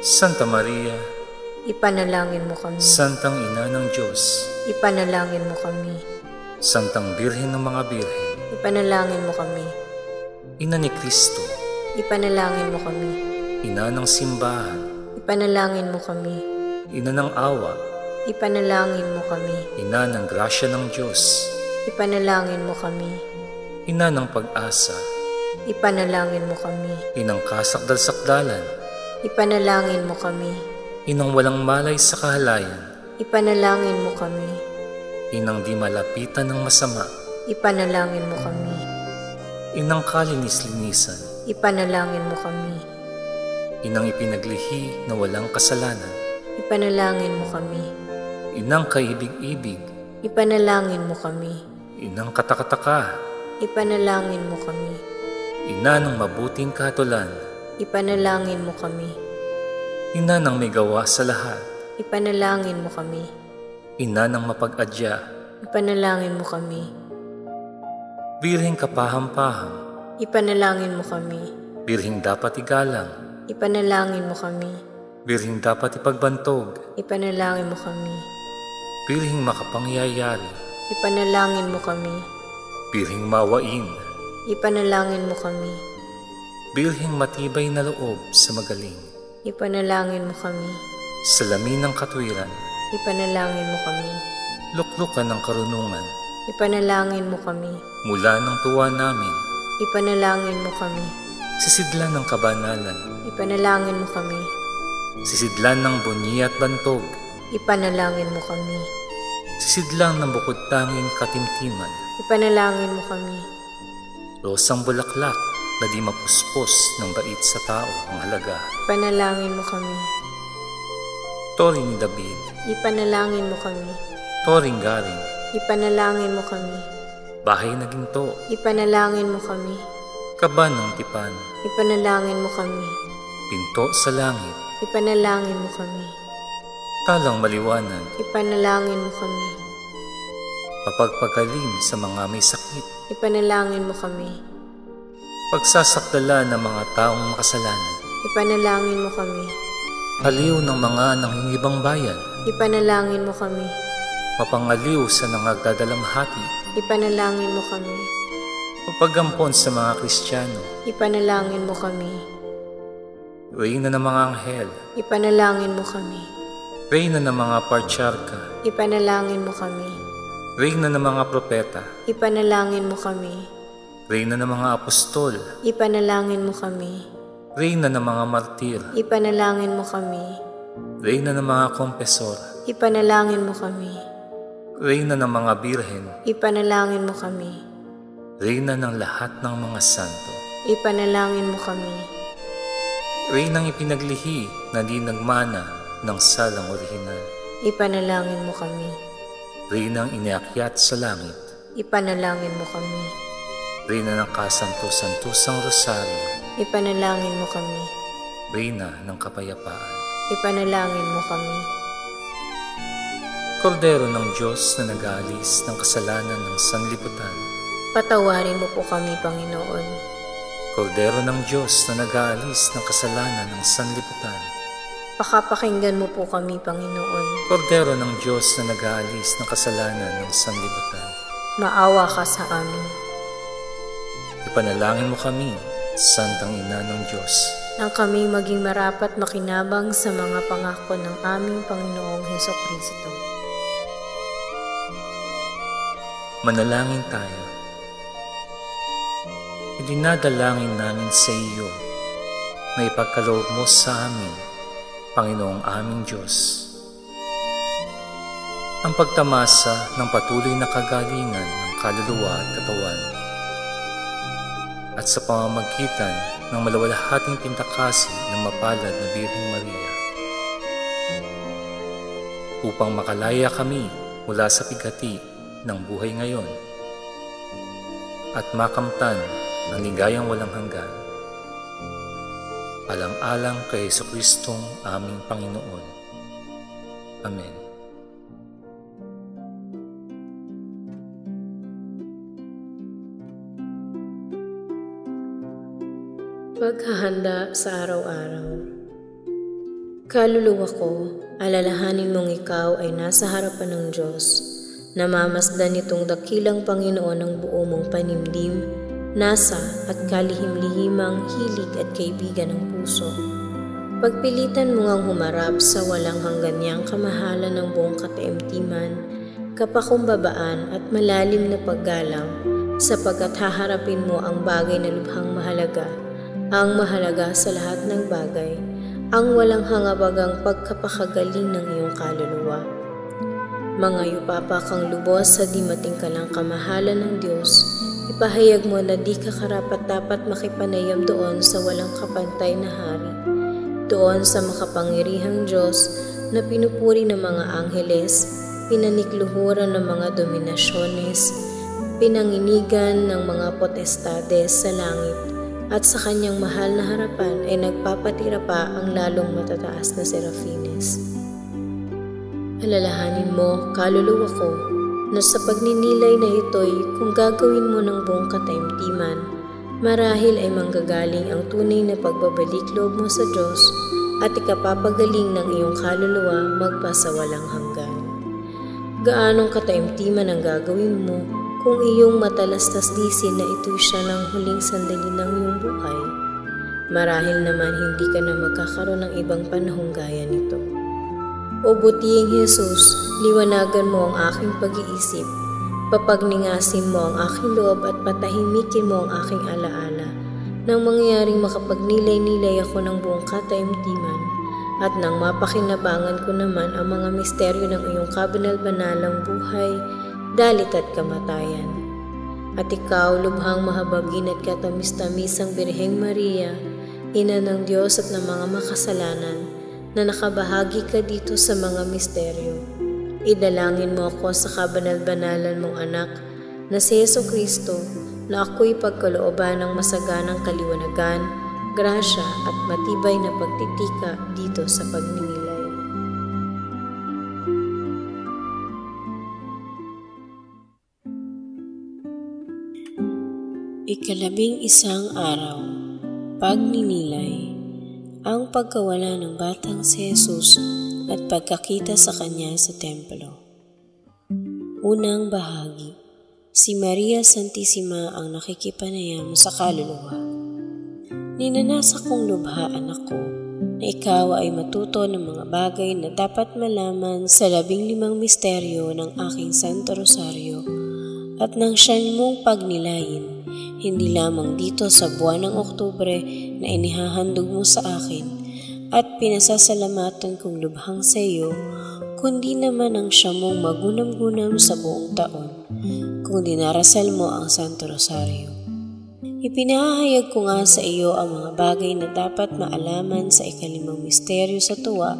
Santa Maria, ipanalangin mo kami. Santang Ina ng Diyos, ipanalangin mo kami. Santang Birhen ng mga Birhen, ipanalangin mo kami. Ina ni Kristo, ipanalangin mo kami. Ina ng simbahan, ipanalangin mo kami. Ina ng awa, ipanalangin mo kami. Ina ng grasya ng Diyos, ipanalangin mo kami. Ina ng pag-asa, ipanalangin mo kami. Inang kasakdal-sakdalan, ipanalangin mo kami. Inang walang malay sa kahalayan, ipanalangin mo kami. Inang di malapitan ng masama, ipanalangin mo kami. Inang kalinis-linisan, ipanalangin mo kami. Inang ipinaglihi na walang kasalanan, ipanalangin mo kami. Inang kaibig-ibig, ipanalangin mo kami. Inang katakataka, ipanalangin mo kami. Ina ng mabuting kahatulan, ipanalangin mo kami. Ina ng may gawa sa lahat, ipanalangin mo kami. Ina ng mapag-adya, ipanalangin mo kami. Birheng kapaham-paham, ipanalangin mo kami. Birheng dapat igalang, ipanalangin mo kami. Birheng dapat ipagbantog, ipanalangin mo kami. Birheng makapangyayari, ipanalangin mo kami. Birheng mawain, ipanalangin mo kami. Birheng matibay na loob sa magaling, ipanalangin mo kami. Salamin ng katwiran, ipanalangin mo kami. Luklukan ng karunungan, ipanalangin mo kami. Mula ng tuwa namin, ipanalangin mo kami. Sisidlan ng kabanalan, ipanalangin mo kami. Sisidlan ng bunyi at bantog, ipanalangin mo kami. Sisidlan ng bukod tanging katimtiman, ipanalangin mo kami. Rosang bulaklak na di mapuspos ng bait sa tao ang halaga, ipanalangin mo kami. Tori ni David, ipanalangin mo kami. Toring garing, ipanalangin mo kami. Bahay na ginto, ipanalangin mo kami. Kaban ng tipan, ipanalangin mo kami. Pinto sa langit, ipanalangin mo kami. Talang maliwanag, ipanalangin mo kami. Mapagpagaling sa mga may sakit, ipanalangin mo kami. Pagsasakdala ng mga taong makasalanan, ipanalangin mo kami. Aliw ng mga nangingibang bayan, ipanalangin mo kami. Mapangaliw sa nangagdadalamhati, ipanalangin mo kami. Pagpagampon sa mga Kristiyano, ipanalangin mo kami. Reyna ng mga anghel, ipanalangin mo kami. Reyna ng mga partyarka, ipanalangin mo kami. Reyna ng mga propeta, ipanalangin mo kami. Reyna ng mga apostol, ipanalangin mo kami. Reyna ng mga martir, ipanalangin mo kami. Reyna ng mga kompesor, ipanalangin mo kami. Reyna ng mga birhen, ipanalangin mo kami. Reyna ng lahat ng mga santo, ipanalangin mo kami. Reynang ipinaglihi na di nagmana ng salang orihinal, ipanalangin mo kami. Reynang iniakyat sa langit, ipanalangin mo kami. Reyna ng Kasanto-Santosang Rosario, ipanalangin mo kami. Reyna ng kapayapaan, ipanalangin mo kami. Kordero ng Diyos na nag-aalis ng kasalanan ng sanlibutan, Patawarin mo po kami, Panginoon. Kordero ng Diyos na nag-aalis ng kasalanan ng sanlibutan, Pakapakinggan mo po kami, Panginoon. Kordero ng Diyos na nag-aalis ng kasalanan ng sanlibutan, Maawa ka sa amin. ipanalangin mo kami, Santang Ina ng Diyos, Nang kami maging marapat makinabang sa mga pangako ng aming Panginoong Hesukristo. Manalangin tayo. Idinadalangin namin sa iyo na ipagkaloob mo sa amin, Panginoong aming Diyos, ang pagtamasa ng patuloy na kagalingan ng kaluluwa at katawan, at sa pamamagitan ng malawalhating pintakasi ng mapalad na Birheng Maria, upang makalaya kami mula sa bigati ng buhay ngayon at makamtan ang ligayang walang hanggan. Alang-alang kay Jesucristong aming Panginoon. Amen. Paghahanda sa araw-araw. Kaluluwa ko, alalahanin mong ikaw ay nasa harapan ng Diyos. Namamasdan nitong dakilang Panginoon ng buo mong panimdim, nasa at kalihim-lihimang hilig at kaibigan ng puso. Pagpilitan mo ngang humarap sa walang hanggan niyang kamahalan ng buong kataimtiman, kapakumbabaan at malalim na paggalang, sapagkat haharapin mo ang bagay na lubhang mahalaga, ang mahalaga sa lahat ng bagay, ang walang hangabagang pagkapakagaling ng iyong kaluluwa. Mga yupapa kang lubos sa di matingkalang kamahalan ng Diyos, ipahayag mo na di ka karapat-dapat makipanayam doon sa walang kapantay na hari, doon sa makapangyarihang Diyos na pinupuri ng mga angheles, pinanikluhuran ng mga dominasyones, pinanginigan ng mga potestades sa langit, at sa kanyang mahal na harapan ay nagpapatira pa ang lalong matataas na serafines. Alalahanin mo, kaluluwa ko, na sa pagninilay na ito'y kung gagawin mo ng buong kataimtiman, marahil ay manggagaling ang tunay na pagbabalik loob mo sa Diyos at ikapapagaling ng iyong kaluluwa magpasawalang hanggan. Gaanong kataimtiman ang gagawin mo kung iyong matalastasdisin na ito'y siya ng huling sandali ng iyong buhay? Marahil naman hindi ka na magkakaroon ng ibang panahong gaya nito. O butiing Jesus, liwanagan mo ang aking pag-iisip, papagningasin mo ang aking loob at patahimikin mo ang aking alaala, nang mangyaring makapagnilay-nilay ako ng buong kataimtiman, at nang mapakinabangan ko naman ang mga misteryo ng iyong kabanal-banalang buhay, dalit at kamatayan. At ikaw, lubhang mahabagin at katamis-tamisang Birheng Maria, Ina ng Diyos at ng mga makasalanan, na nakabahagi ka dito sa mga misteryo. Idalangin mo ako sa kabanal-banalan mong anak na si Jesucristo, na ako'y pagkalooban ng masaganang kaliwanagan, grasya at matibay na pagtitika dito sa pagninilay. Ikalabing-isang araw, pagninilay. Ang pagkawala ng batang si Jesus at pagkakita sa kanya sa templo. Unang bahagi. Si Maria Santissima ang nakikipanayam sa kaluluwa. Ninanasa kong lubha, anak ko, na ikaw ay matuto ng mga bagay na dapat malaman sa 15 misteryo ng aking Santo Rosario at ng siyan mong pagnilayin, hindi lamang dito sa buwan ng Oktubre na inihahandog mo sa akin at pinasasalamatan kong lubhang sa iyo, kundi naman ang siya mong magunam-gunam sa buong taon kung dinarasal mo ang Santo Rosario. Ipinahayag ko nga sa iyo ang mga bagay na dapat maalaman sa 5 misteryo sa tuwa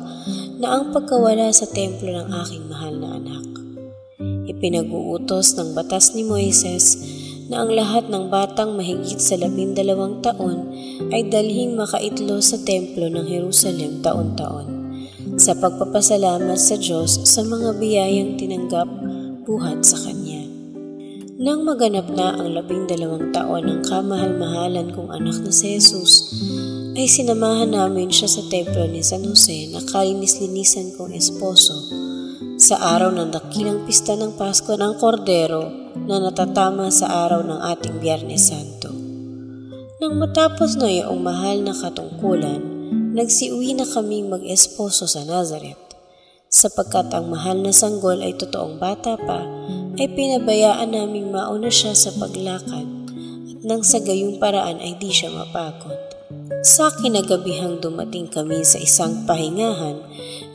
na ang pagkawala sa templo ng aking mahal na anak. Ipinag-uutos ng batas ni Moises na ang lahat ng batang mahigit sa 12 taon ay dalhing makaitlo sa templo ng Jerusalem taon-taon, sa pagpapasalamat sa Diyos sa mga biyayang tinanggap buhat sa Kanya. Nang maganap na ang 12 taon ng kamahal-mahalan kong anak na si Jesus, ay sinamahan namin siya sa templo ni San Jose na kalinis-linisan kong esposo sa araw ng dakilang pista ng Pasko ng Kordero na natatama sa araw ng ating Biyernes Santo. Nang matapos na iyong mahal na katungkulan, nagsiuwi na kaming mag-esposo sa Nazareth. Sapagkat ang mahal na sanggol ay totoong bata pa, ay pinabayaan naming mauna siya sa paglakad at nang sa gayong paraan ay di siya mapagod. Sa kinagabihang dumating kami sa isang pahingahan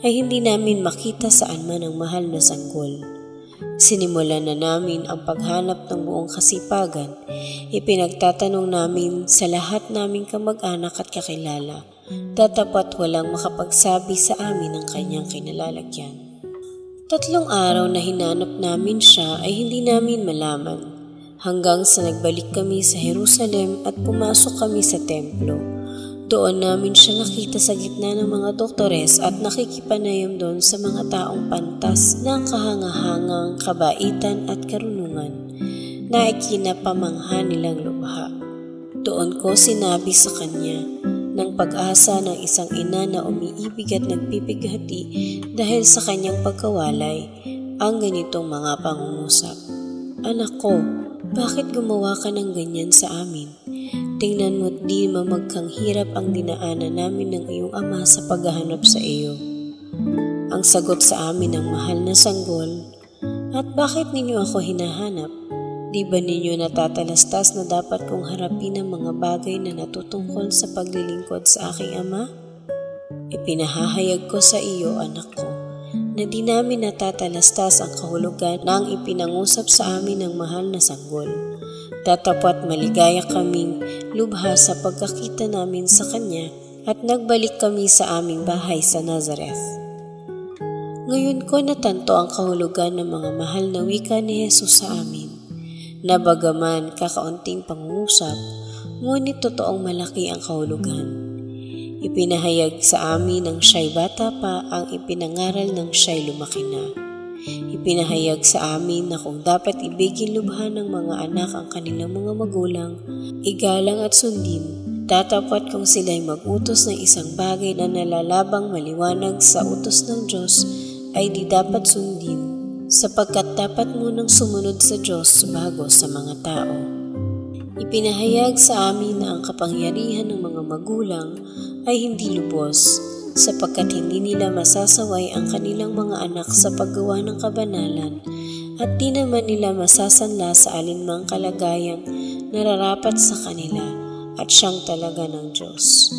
ay hindi namin makita saan man ang mahal na sanggol. Sinimulan na namin ang paghanap ng buong kasipagan. Ipinagtatanong namin sa lahat naming kamag-anak at kakilala. Tatapat walang makapagsabi sa amin ng kanyang kinalalagyan. 3 araw na hinanap namin siya ay hindi namin malaman hanggang sa nagbalik kami sa Jerusalem at pumasok kami sa templo. Doon namin siya nakita sa gitna ng mga doktores at nakikipanayam doon sa mga taong pantas ng kahangahangang kabaitan at karunungan na ikinapamangha nilang lubha. Doon ko sinabi sa kanya ng pag-asa ng isang ina na umiibig at nagpipighati dahil sa kanyang pagkawalay ang ganitong mga pangungusap. Anak ko, bakit gumawa ka ng ganyan sa amin? Tingnan mo't di mamagkang hirap ang dinaanan namin ng iyong ama sa paghahanap sa iyo. Ang sagot sa amin ng mahal na sanggol, at bakit ninyo ako hinahanap? Di ba ninyo natatalastas na dapat kong harapin ang mga bagay na natutungkol sa paglilingkod sa aking ama? Ipinahahayag ko sa iyo, anak ko, na di namin natatalastas ang kahulugan na ang ipinangusap sa amin ng mahal na sanggol. Tatapat maligaya kaming lubha sa pagkakita namin sa kanya at nagbalik kami sa aming bahay sa Nazareth. Ngayon ko natanto ang kahulugan ng mga mahal na wika ni Jesus sa amin, na bagaman kakaunting pangungusap, ngunit totoong malaki ang kahulugan. Ipinahayag sa amin ng siya'y bata pa ang ipinangaral ng siya'y lumaki na. Ipinahayag sa amin na kung dapat ibigin lubha ng mga anak ang kanilang mga magulang, igalang at sundin, tatapat kung sila'y mag-utos ng isang bagay na nalalabang maliwanag sa utos ng Diyos ay di dapat sundin, sapagkat dapat munang sumunod sa Diyos bago sa mga tao. Ipinahayag sa amin na ang kapangyarihan ng mga magulang ay hindi lubos, sapagkat hindi nila masasaway ang kanilang mga anak sa paggawa ng kabanalan at di naman nila masasanla sa alinmang kalagayang nararapat sa kanila at siyang talaga ng Diyos.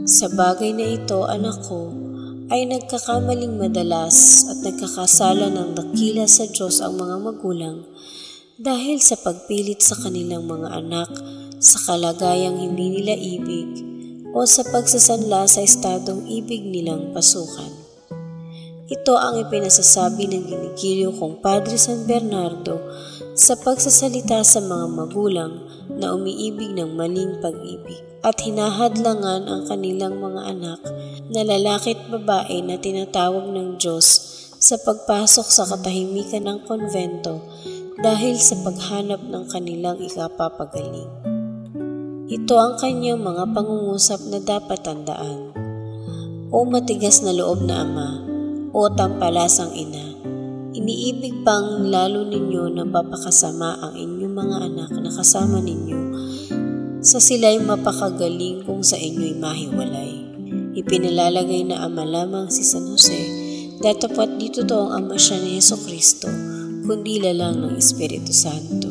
Sa bagay na ito, anak ko, ay nagkakamaling madalas at nagkakasala ng dakila sa Diyos ang mga magulang dahil sa pagpilit sa kanilang mga anak sa kalagayang hindi nila ibig o sa pagsasanla sa estadong ibig nilang pasukan. Ito ang ipinasasabi ng ginigiliw kong Padre San Bernardo sa pagsasalita sa mga magulang na umiibig ng maling pag-ibig at hinahadlangan ang kanilang mga anak na lalaki at babae na tinatawag ng Diyos sa pagpasok sa katahimikan ng konvento dahil sa paghanap ng kanilang ikapapagaling. Ito ang kanyang mga pangungusap na dapat tandaan. O matigas na loob na ama, o tampalasang ina, iniibig bang lalo ninyo na papakasama ang inyong mga anak na kasama ninyo sa sila'y mapakagaling kung sa inyo'y mahiwalay? Ipinalalagay na ama lamang si San Jose, datapat dito to ang ama siya ni Jesucristo, kundi lalang ng Espiritu Santo.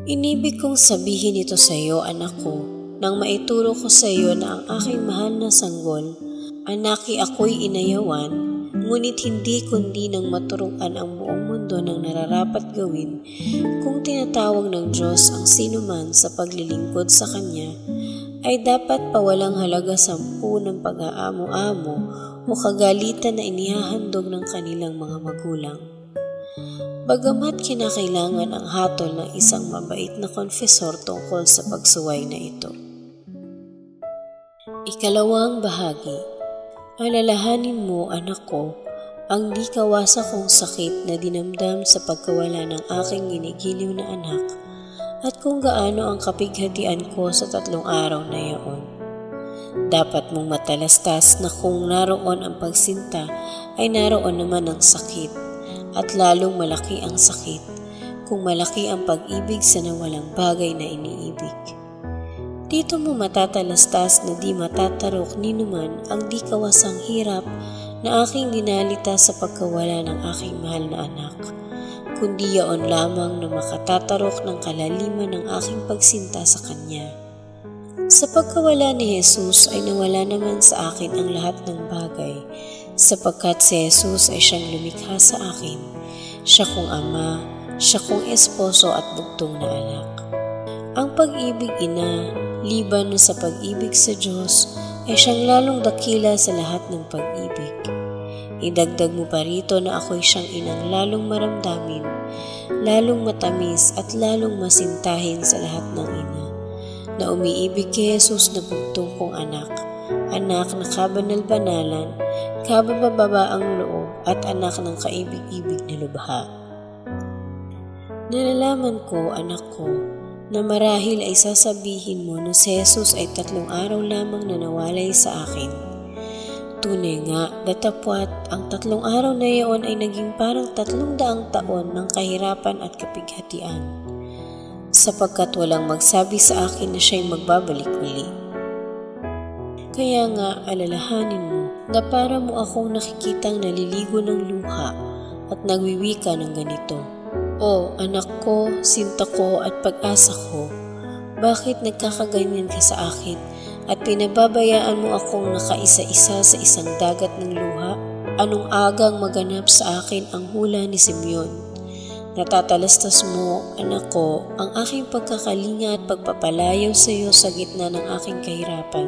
Inibig kong sabihin ito sa iyo, anak ko, nang maituro ko sa iyo na ang aking mahal na sanggol, anaki ako'y inayawan, ngunit hindi kundi nang maturuan ang buong mundo ng nararapat gawin kung tinatawag ng Diyos ang sinuman sa paglilingkod sa Kanya, ay dapat pawalang halaga 10 ng pag-aamo-amo o kagalitan na inihahandog ng kanilang mga magulang. Bagamat kinakailangan ang hatol ng isang mabait na konfesor tungkol sa pagsuway na ito. Ikalawang bahagi. Alalahanin mo, anak ko, ang di kawasa kong sakit na dinamdam sa pagkawala ng aking ginigiliw na anak at kung gaano ang kapighatian ko sa 3 araw na iyon. Dapat mong matalastas na kung naroon ang pagsinta ay naroon naman ang sakit at lalong malaki ang sakit kung malaki ang pag-ibig sa nawalang bagay na iniibig. Dito mo matatalastas na di matatarok ni numan ang di kawasang hirap na aking dinalita sa pagkawala ng aking mahal na anak, kundi yaon lamang na makatatarok ng kalaliman ng aking pagsinta sa kanya. Sa pagkawala ni Jesus ay nawala naman sa akin ang lahat ng bagay, sapagkat si Jesus ay siyang lumikha sa akin. Siya kong ama, siya kong esposo at bugtong na anak. Ang pag-ibig ina, liban sa pag-ibig sa Diyos, ay siyang lalong dakila sa lahat ng pag-ibig. Idagdag mo pa rito na ako'y siyang inang lalong maramdamin, lalong matamis at lalong masintahin sa lahat ng ina, na umiibig kay Jesus na bugtong kong anak, anak na kabanal-banalan, kabababaang loob at anak ng kaibig-ibig na lubha. Nalalaman ko, anak ko, na marahil ay sasabihin mo na si Jesus ay 3 araw lamang na nawalay sa akin. Tunay nga, datapwat, ang 3 araw na iyon ay naging parang 300 taon ng kahirapan at kapighatian, sapagkat walang magsabi sa akin na siya'y magbabalik uli. Kaya nga, alalahanin mo na para mo akong nakikitang naliligo ng luha at nagwiwika ng ganito. O anak ko, sinta ko at pag-asa ko, bakit nagkakaganyan ka sa akin at pinababayaan mo akong nakaisa-isa sa isang dagat ng luha? Anong agang maganap sa akin ang hula ni Simeon? Natatalastas mo, anak ko, ang aking pagkakalinga at pagpapalayaw sa iyo sa gitna ng aking kahirapan.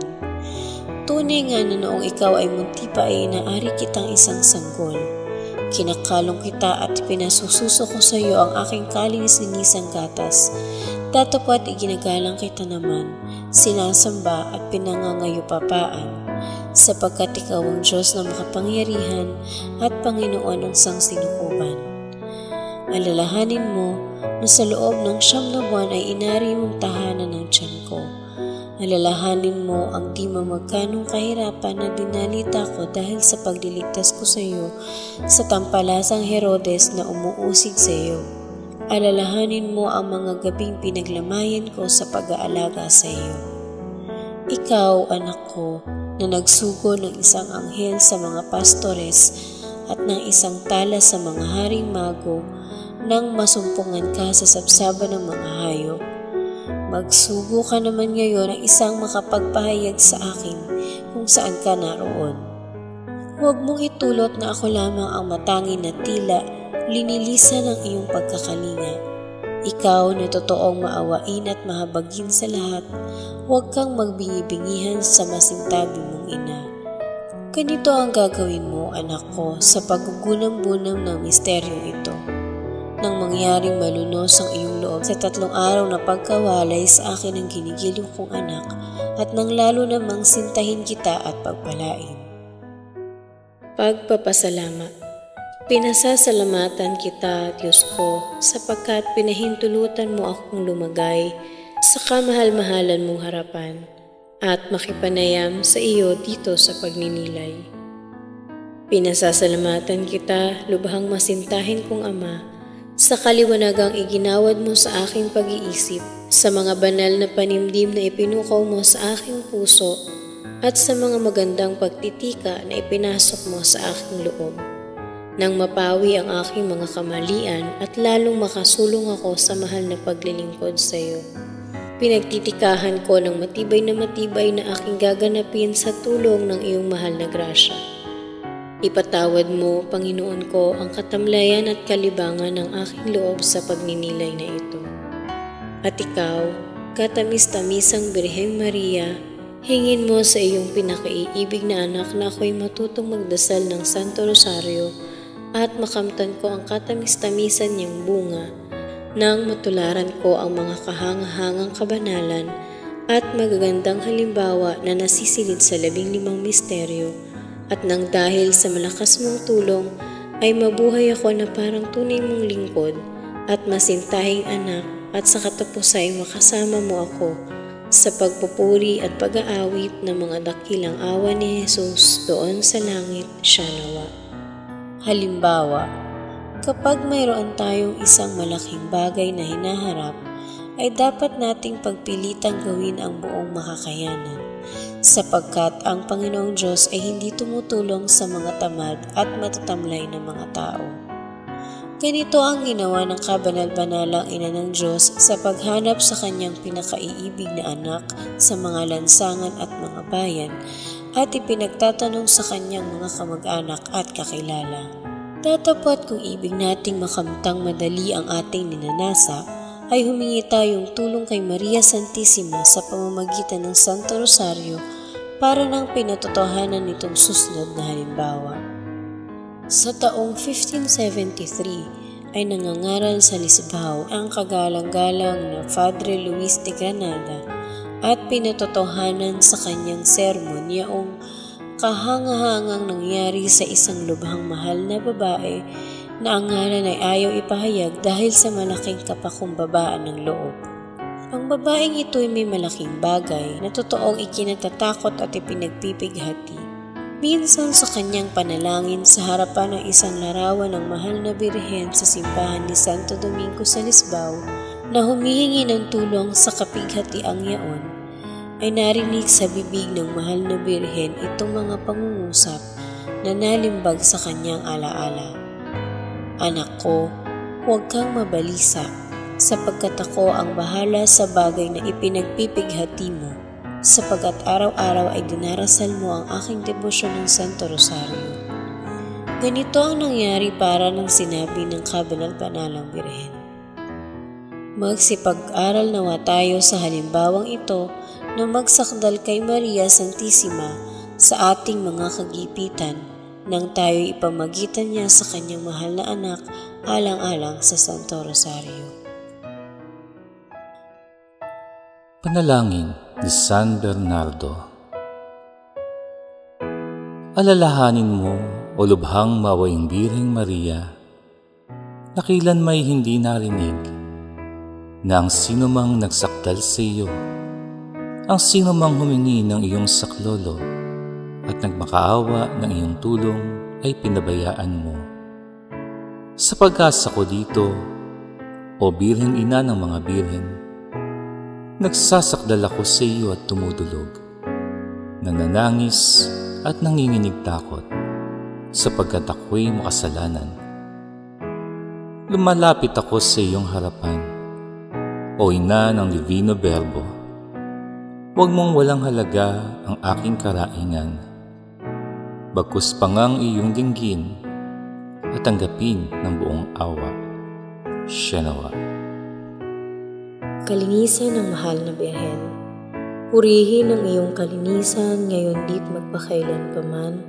Tunay nga na noong ikaw ay munti pa ay inaari kitang isang sanggol. Kinakalong kita at pinasususo ko sa iyo ang aking kalinis-linisang gatas. Datapwat iginagalang kita naman, sinasamba at pinangangayupapaan, sapagkat ikaw ang Diyos na makapangyarihan at Panginoon ng sangsinukuban. Alalahanin mo na sa loob ng 9 buwan ay inari mong tahanan ng tiyan ko. Alalahanin mo ang di mamagkanong kahirapan na dinalita ko dahil sa pagliligtas ko sa iyo sa tampalasang Herodes na umuusig sa iyo. Alalahanin mo ang mga gabing pinaglamayan ko sa pag-aalaga sa iyo. Ikaw, anak ko, na nagsugo ng isang anghel sa mga pastores at ng isang tala sa mga haring mago nang masumpungan ka sa sabsaban ng mga hayop. Magsugo ka naman ngayon ng isang makapagpahayag sa akin kung saan ka naroon. Huwag mong itulot na ako lamang ang matangin na tila linilisan ng iyong pagkakalinga. Ikaw na totoong maawain at mahabagin sa lahat, huwag kang magbingi-bingihan sa masintabi mong ina. Ganito ang gagawin mo, anak ko, sa paggugunam-bunam ng misteryong ito. Nang mangyaring malunos ang iyong loob sa 3 araw na pagkawalay sa akin ng ginigiliw kong anak at nang lalo namang sintahin kita at pagpalain. Pagpapasalamat. Pinasasalamatan kita, Diyos ko, sapagkat pinahintulutan mo akong lumagay sa kamahal-mahalan mong harapan at makipanayam sa iyo dito sa pagninilay. Pinasasalamatan kita, lubhang masintahin kong Ama, sa kaliwanagang iginawad mo sa aking pag-iisip, sa mga banal na panimdim na ipinukaw mo sa aking puso, at sa mga magandang pagtitika na ipinasok mo sa aking loob. Nang mapawi ang aking mga kamalian at lalong makasulong ako sa mahal na paglilingkod sa iyo. Pinagtitikahan ko ng matibay na aking gaganapin sa tulong ng iyong mahal na grasya. Ipatawad mo, Panginoon ko, ang katamlayan at kalibangan ng aking loob sa pagninilay na ito. At ikaw, katamis-tamisang Birheng Maria, hingin mo sa iyong pinakaiibig na anak na ako'y matutong magdasal ng Santo Rosario at makamtan ko ang katamis-tamisan niyang bunga nang matularan ko ang mga kahangahangang kabanalan at magagandang halimbawa na nasisilid sa 15 misteryo at nang dahil sa malakas mong tulong ay mabuhay ako na parang tunay mong lingkod at masintahing anak at sa katapusan ay makasama mo ako sa pagpupuri at pag-aawit ng mga dakilang awa ni Jesus doon sa langit siya nawa. Halimbawa, kapag mayroon tayong isang malaking bagay na hinaharap, ay dapat nating pagpilitang gawin ang buong makakayanan, sapagkat ang Panginoong Diyos ay hindi tumutulong sa mga tamad at matatamlay na mga tao. Ganito ang ginawa ng kabanal-banalang Ina ng Diyos sa paghanap sa kanyang pinakaiibig na anak sa mga lansangan at mga bayan at ipinagtatanong sa kanyang mga kamag-anak at kakilala. Datapwat kung ibig nating makamtang madali ang ating ninanasa, ay humingi tayong tulong kay Maria Santissima sa pamamagitan ng Santo Rosario para nang pinatotohanan nitong susunod na halimbawa. Sa taong 1573 ay nangangaral sa Lisbao ang kagalang-galang na Padre Luis de Granada at pinatotohanan sa kanyang sermon yaong kahangahangang nangyari sa isang lubhang mahal na babae na ang ngalan ay ayaw ipahayag dahil sa malaking kapakumbabaan ng loob. Ang babaeng ito ay may malaking bagay na totoong ikinatatakot at ipinagpipighati. Minsan sa kanyang panalangin sa harapan ng isang larawan ng mahal na birhen sa simbahan ni Santo Domingo sa Lisbao na humihingi ng tulong sa kapighatiang yaon, ay narinig sa bibig ng mahal na birhen itong mga pangungusap na nalimbag sa kanyang alaala. Anak ko, huwag kang mabalisa, sapagkat ako ang bahala sa bagay na ipinagpipighati mo, sapagkat araw-araw ay dinarasal mo ang aking debosyon ng Santo Rosario. Ganito ang nangyari para ng sinabi ng kabanal-banalang Birhen. Magsipag-aral nawa tayo sa halimbawang ito na magsakdal kay Maria Santissima sa ating mga kagipitan nang tayo ipamagitan niya sa kanyang mahal na anak alang-alang sa Santo Rosario. Panalangin ni San Bernardo. Alalahanin mo, o lubhang mawayang Birheng Maria, na kailan may hindi narinig na ang sino mang nagsakdal sa iyo, ang sino mang humingi ng iyong saklolo at nagmakaawa ng iyong tulong ay pinabayaan mo. Sa pag-asa ko dito, o Birheng Ina ng mga Birhen, nagsasakdal ako sa iyo at tumudulog, nananangis at nanginginig takot, sapagkat ako'y makasalanan. Lumalapit ako sa iyong harapan, o Ina ng Divino Verbo. Huwag mong walang halaga ang aking karaingan, bagkus pangang iyong dinggin at tanggapin ng buong awa. Siya nawa. Kalinisan ng mahal na Birhen, purihin ang iyong kalinisan ngayon dit magpakailanpaman.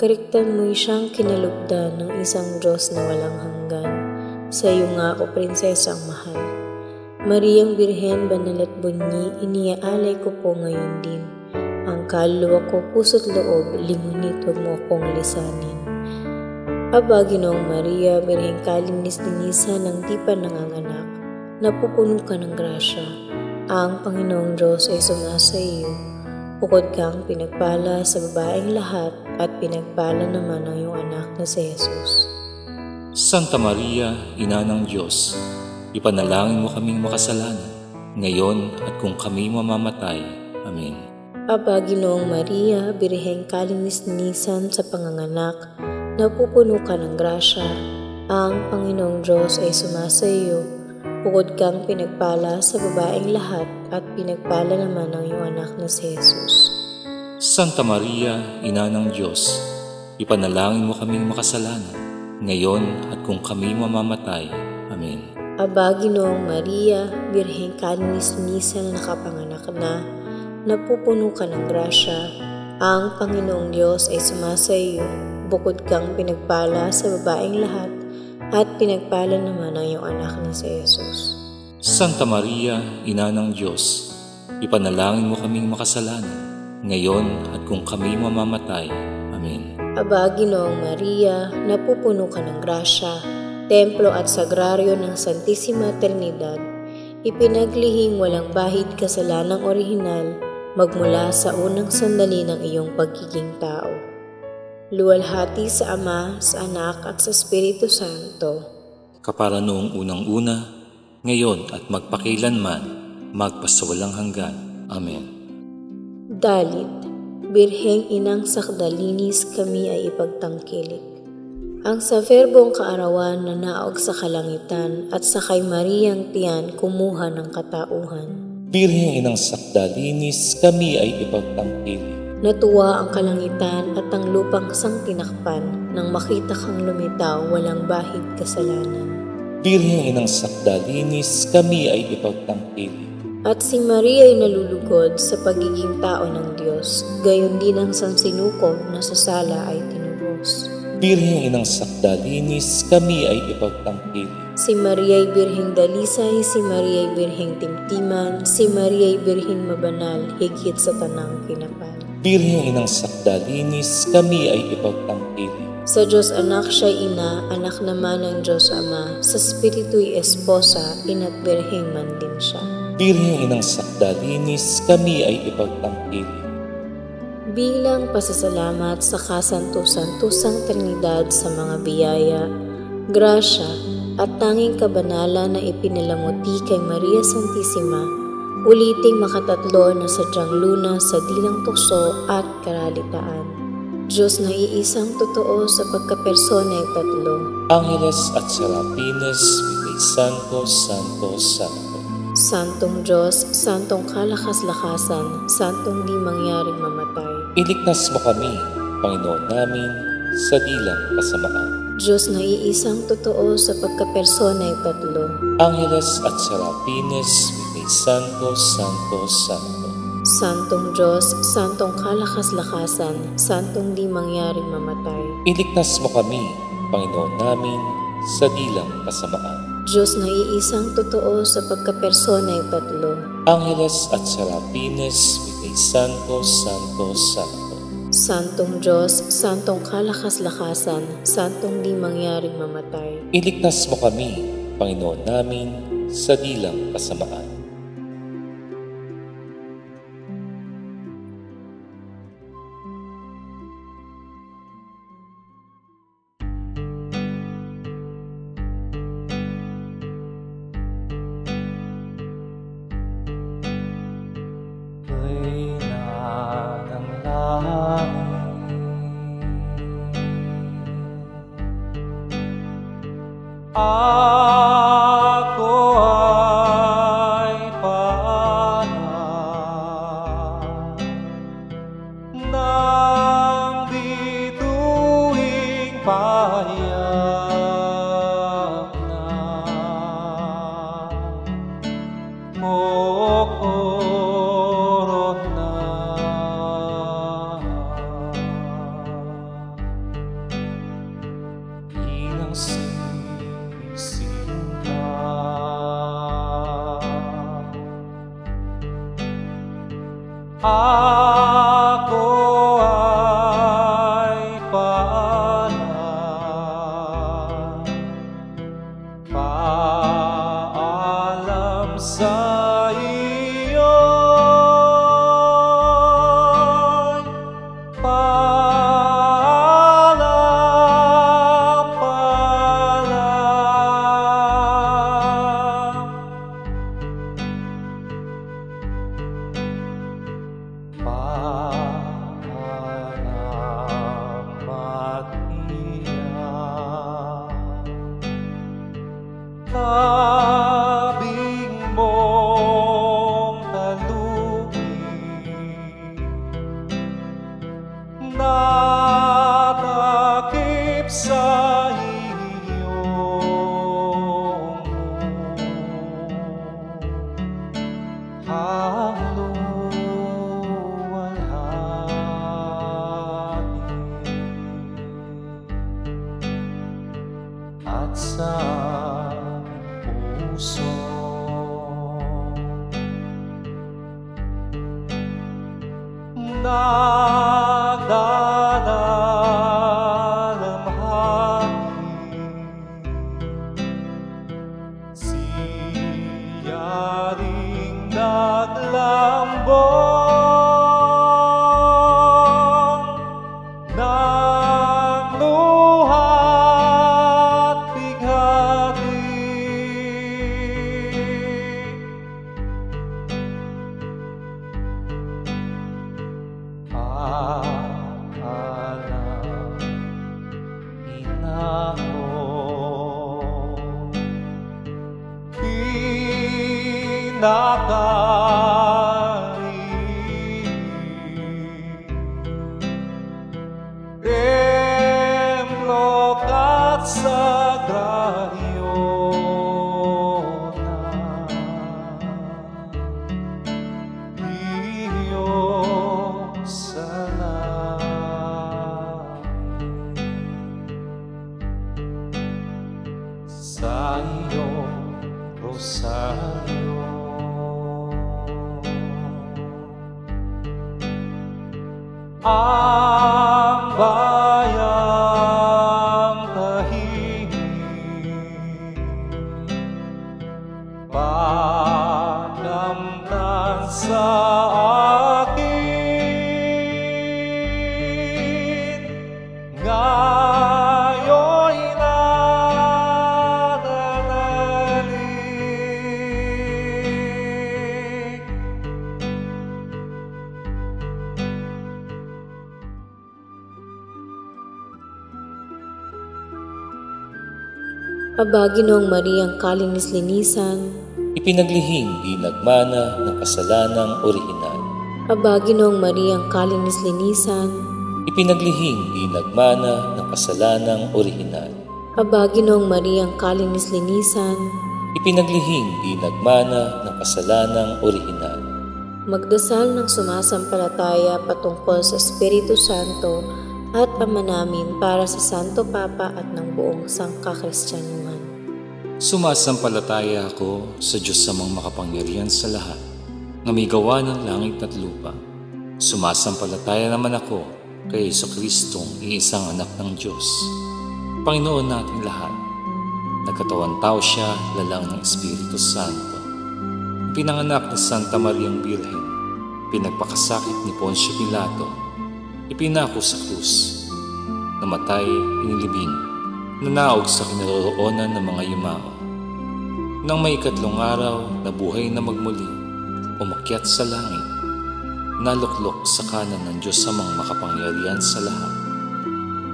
Kariktan mo'y siyang kinalugdan ng isang Diyos na walang hanggan. Sa iyo nga o prinsesang mahal. Mariang Birhen, banal at bunyi, iniaalay ko po ngayon din. Ang kaluluwa ko, puso't loob, lingunit, huwag mo akong lisanin. Aba, Ginoong Maria, Birheng kalinis-linisan ng di pa nanganganak, napupuno ka ng grasya. Ang Panginoong Diyos ay sumasa iyo. Bukod kang pinagpala sa babaeng lahat at pinagpala naman ang iyong anak na si Jesus. Santa Maria, Ina ng Diyos, ipanalangin mo kaming makasalanan, ngayon at kung kami mamamatay. Amen. Aba, Ginoong Maria, Birheng kalinis-linisan sa panganganak, napupuno ka ng grasya. Ang Panginoong Diyos ay sumasa iyo. Bukod kang pinagpala sa babaeng lahat at pinagpala naman ang iyong anak na si Jesus. Santa Maria, Ina ng Diyos, ipanalangin mo kaming makasalanan, ngayon at kung kami mamamatay. Amen. Aba, Ginoong Maria, Birheng kalinis-linisan na nakapanganak na, napupuno ka ng grasya. Ang Panginoong Diyos ay sumasa iyo. Bukod kang pinagpala sa babaeng lahat at pinagpala naman ang iyong anak na si Jesus. Santa Maria, Ina ng Diyos, ipanalangin mo kaming makasalanan, ngayon at kung kami mamamatay. Amen. Aba, Ginoong Maria, napupuno ka ng grasya, templo at sagraryo ng Santissima Trinidad, ipinaglihing walang bahid kasalanang orihinal magmula sa unang sandali ng iyong pagiging tao. Luwalhati sa Ama, sa Anak at sa Espiritu Santo, Kapara noong unang-una, ngayon at magpakilanman, magpasawalang hanggan. Amen. Dalit, Birheng Inang Sakdalinis kami ay ipagtangkilik. Ang sa verbong kaarawan na naog sa kalangitan at sa kay Mariang tiyan kumuha ng katauhan. Birheng Inang Sakdalinis kami ay ipagtangkilik. Natuwa ang kalangitan at ang lupang sang tinakpan nang makita kang lumitaw walang bahid kasalanan. Birheng Inang Sakdalinis kami ay ipagtangkilik. At si Maria ay nalulugod sa pagiging tao ng Diyos, gayon din ang sansinukob na sa sala ay tinubos. Birheng Inang Sakdalinis kami ay ipagtangkilik. Si Maria ay birheng dalisay, si Maria ay birheng timtiman, si Maria ay birheng mabanal, higit sa tanang kinapal. Birheng Inang Sakdalinis kami ay ipagtangkilik. Sa Diyos Anak siya'y ina, anak naman ng Diyos Ama, sa Espiritu'y esposa, ina't birheng man din siya. Birheng Inang Sakdalinis kami ay ipagtangkilik. Bilang pasasalamat sa kasanto-santosang Trinidad sa mga biyaya, grasya at tanging kabanalan na ipinalamuti kay Maria Santissima, uliting makatatlo na sadyang luna sa dilang tukso at karalitaan. Diyos na iisang totoo sa pagkapersona'y tatlo. Angeles at Serafines, Vite Santo, Santo, Santo. Santong Diyos, Santong kalakas-lakasan, Santong di mangyaring mamatay. Iligtas mo kami, Panginoon namin, sa dilang kasamaan. Diyos na iisang totoo sa pagkapersona'y tatlo. Angeles at Serafines, Vite Santo, Santo, Santo. Santong Diyos, Santong kalakas-lakasan, Santong di mangyaring mamatay. Iligtas mo kami, Panginoon namin, sa dilang kasamaan. Diyos na iisang totoo sa pagkapersona'y tatlo. Angeles at Serafines, Vite Santo, Santo, Santo. Santong Diyos, Santong kalakas-lakasan, Santong di mangyaring mamatay. Iligtas mo kami, Panginoon namin, sa dilang kasamaan. Ako ay paanan ng bituing payak na mokorot na inang ako ay paanan, paalam sa iyo, paalam, paalam. Paalama't iyan, tabing mong talugin, natakip sa iyong at sa puso nagdadasal templo at sagrario na iyong salamat sa iyong rosaryo. Ang bayang tahimik, pagnamnan sa akin, ngayon'y nananalig. Aba, Ginoong Mariang kalinis-linisan, Ipinaglihing di nagmana ng kasalanang orihinal. Aba, Ginoong Mariang kalinis-linisan, Ipinaglihing di nagmana ng kasalanang orihinal. Aba, Ginoong Mariang kalinis-linisan, Ipinaglihing di nagmana ng kasalanang orihinal. magdasal ng sumasampalataya patungkol sa Espiritu Santo at Ama namin para sa Santo Papa at ng buong sangkakristyanuhan. Sumasampalataya ako sa Diyos amang makapangyarihan sa lahat, na may gawa ng langit at lupa. Sumasampalataya naman ako kay Jesucristong iisang anak ng Diyos, Panginoon nating lahat. Nagkatawang tao siya, lalang ng Espiritu Santo. Pinanganak ni Santa Mariang Birhen, pinagpakasakit ni Poncio Pilato, ipinako sa krus, namatay, inilibing, nanaog sa kinaroroonan ng mga yumao. Nang may ikatlong araw, nabuhay na magmuli, umakyat sa langit, naluklok sa kanan ng Diyos amang makapangyarihan sa lahat.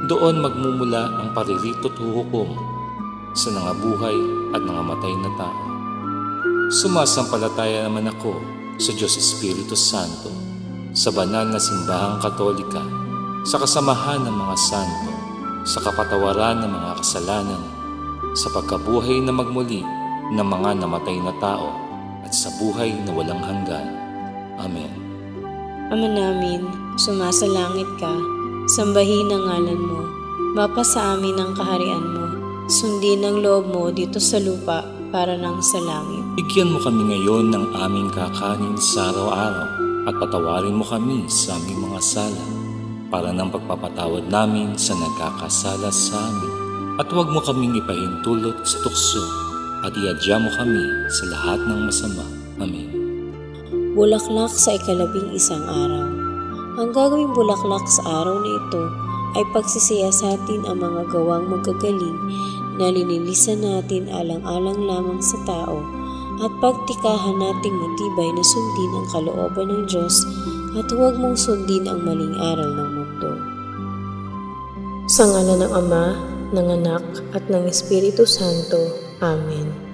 Doon magmumula ang paririto't huhukom sa nangabuhay at nangamatay na tao. Sumasampalataya naman ako sa Diyos Espiritu Santo, sa banal na simbahang katolika, sa kasamahan ng mga santo, sa kapatawaran ng mga kasalanan, sa pagkabuhay na magmuli ng mga namatay na tao, at sa buhay na walang hanggan. Amen. Ama namin, sumasalangit ka, sambahin ang ngalan mo, mapasa amin ang kaharian mo, sundin ang loob mo dito sa lupa para nang sa langit. Bigyan mo kami ngayon ng aming kakanin sa araw-araw, at patawarin mo kami sa aming mga sala, para ng pagpapatawad namin sa nagkakasala sa amin. At huwag mo kaming ipahintulot sa tukso, at iadya mo kami sa lahat ng masama. Amen. Bulaklak sa ika-11 araw. Ang gagawing bulaklak sa araw na ito ay pagsisiyasatin ang mga gawang magagaling na linilisan natin alang-alang lamang sa tao, at pagtikahan nating matibay na sundin ang kalooban ng Diyos at huwag mong sundin ang maling aral ng mundo. Sa ngalan ng Ama, ng Anak at ng Espiritu Santo. Amen.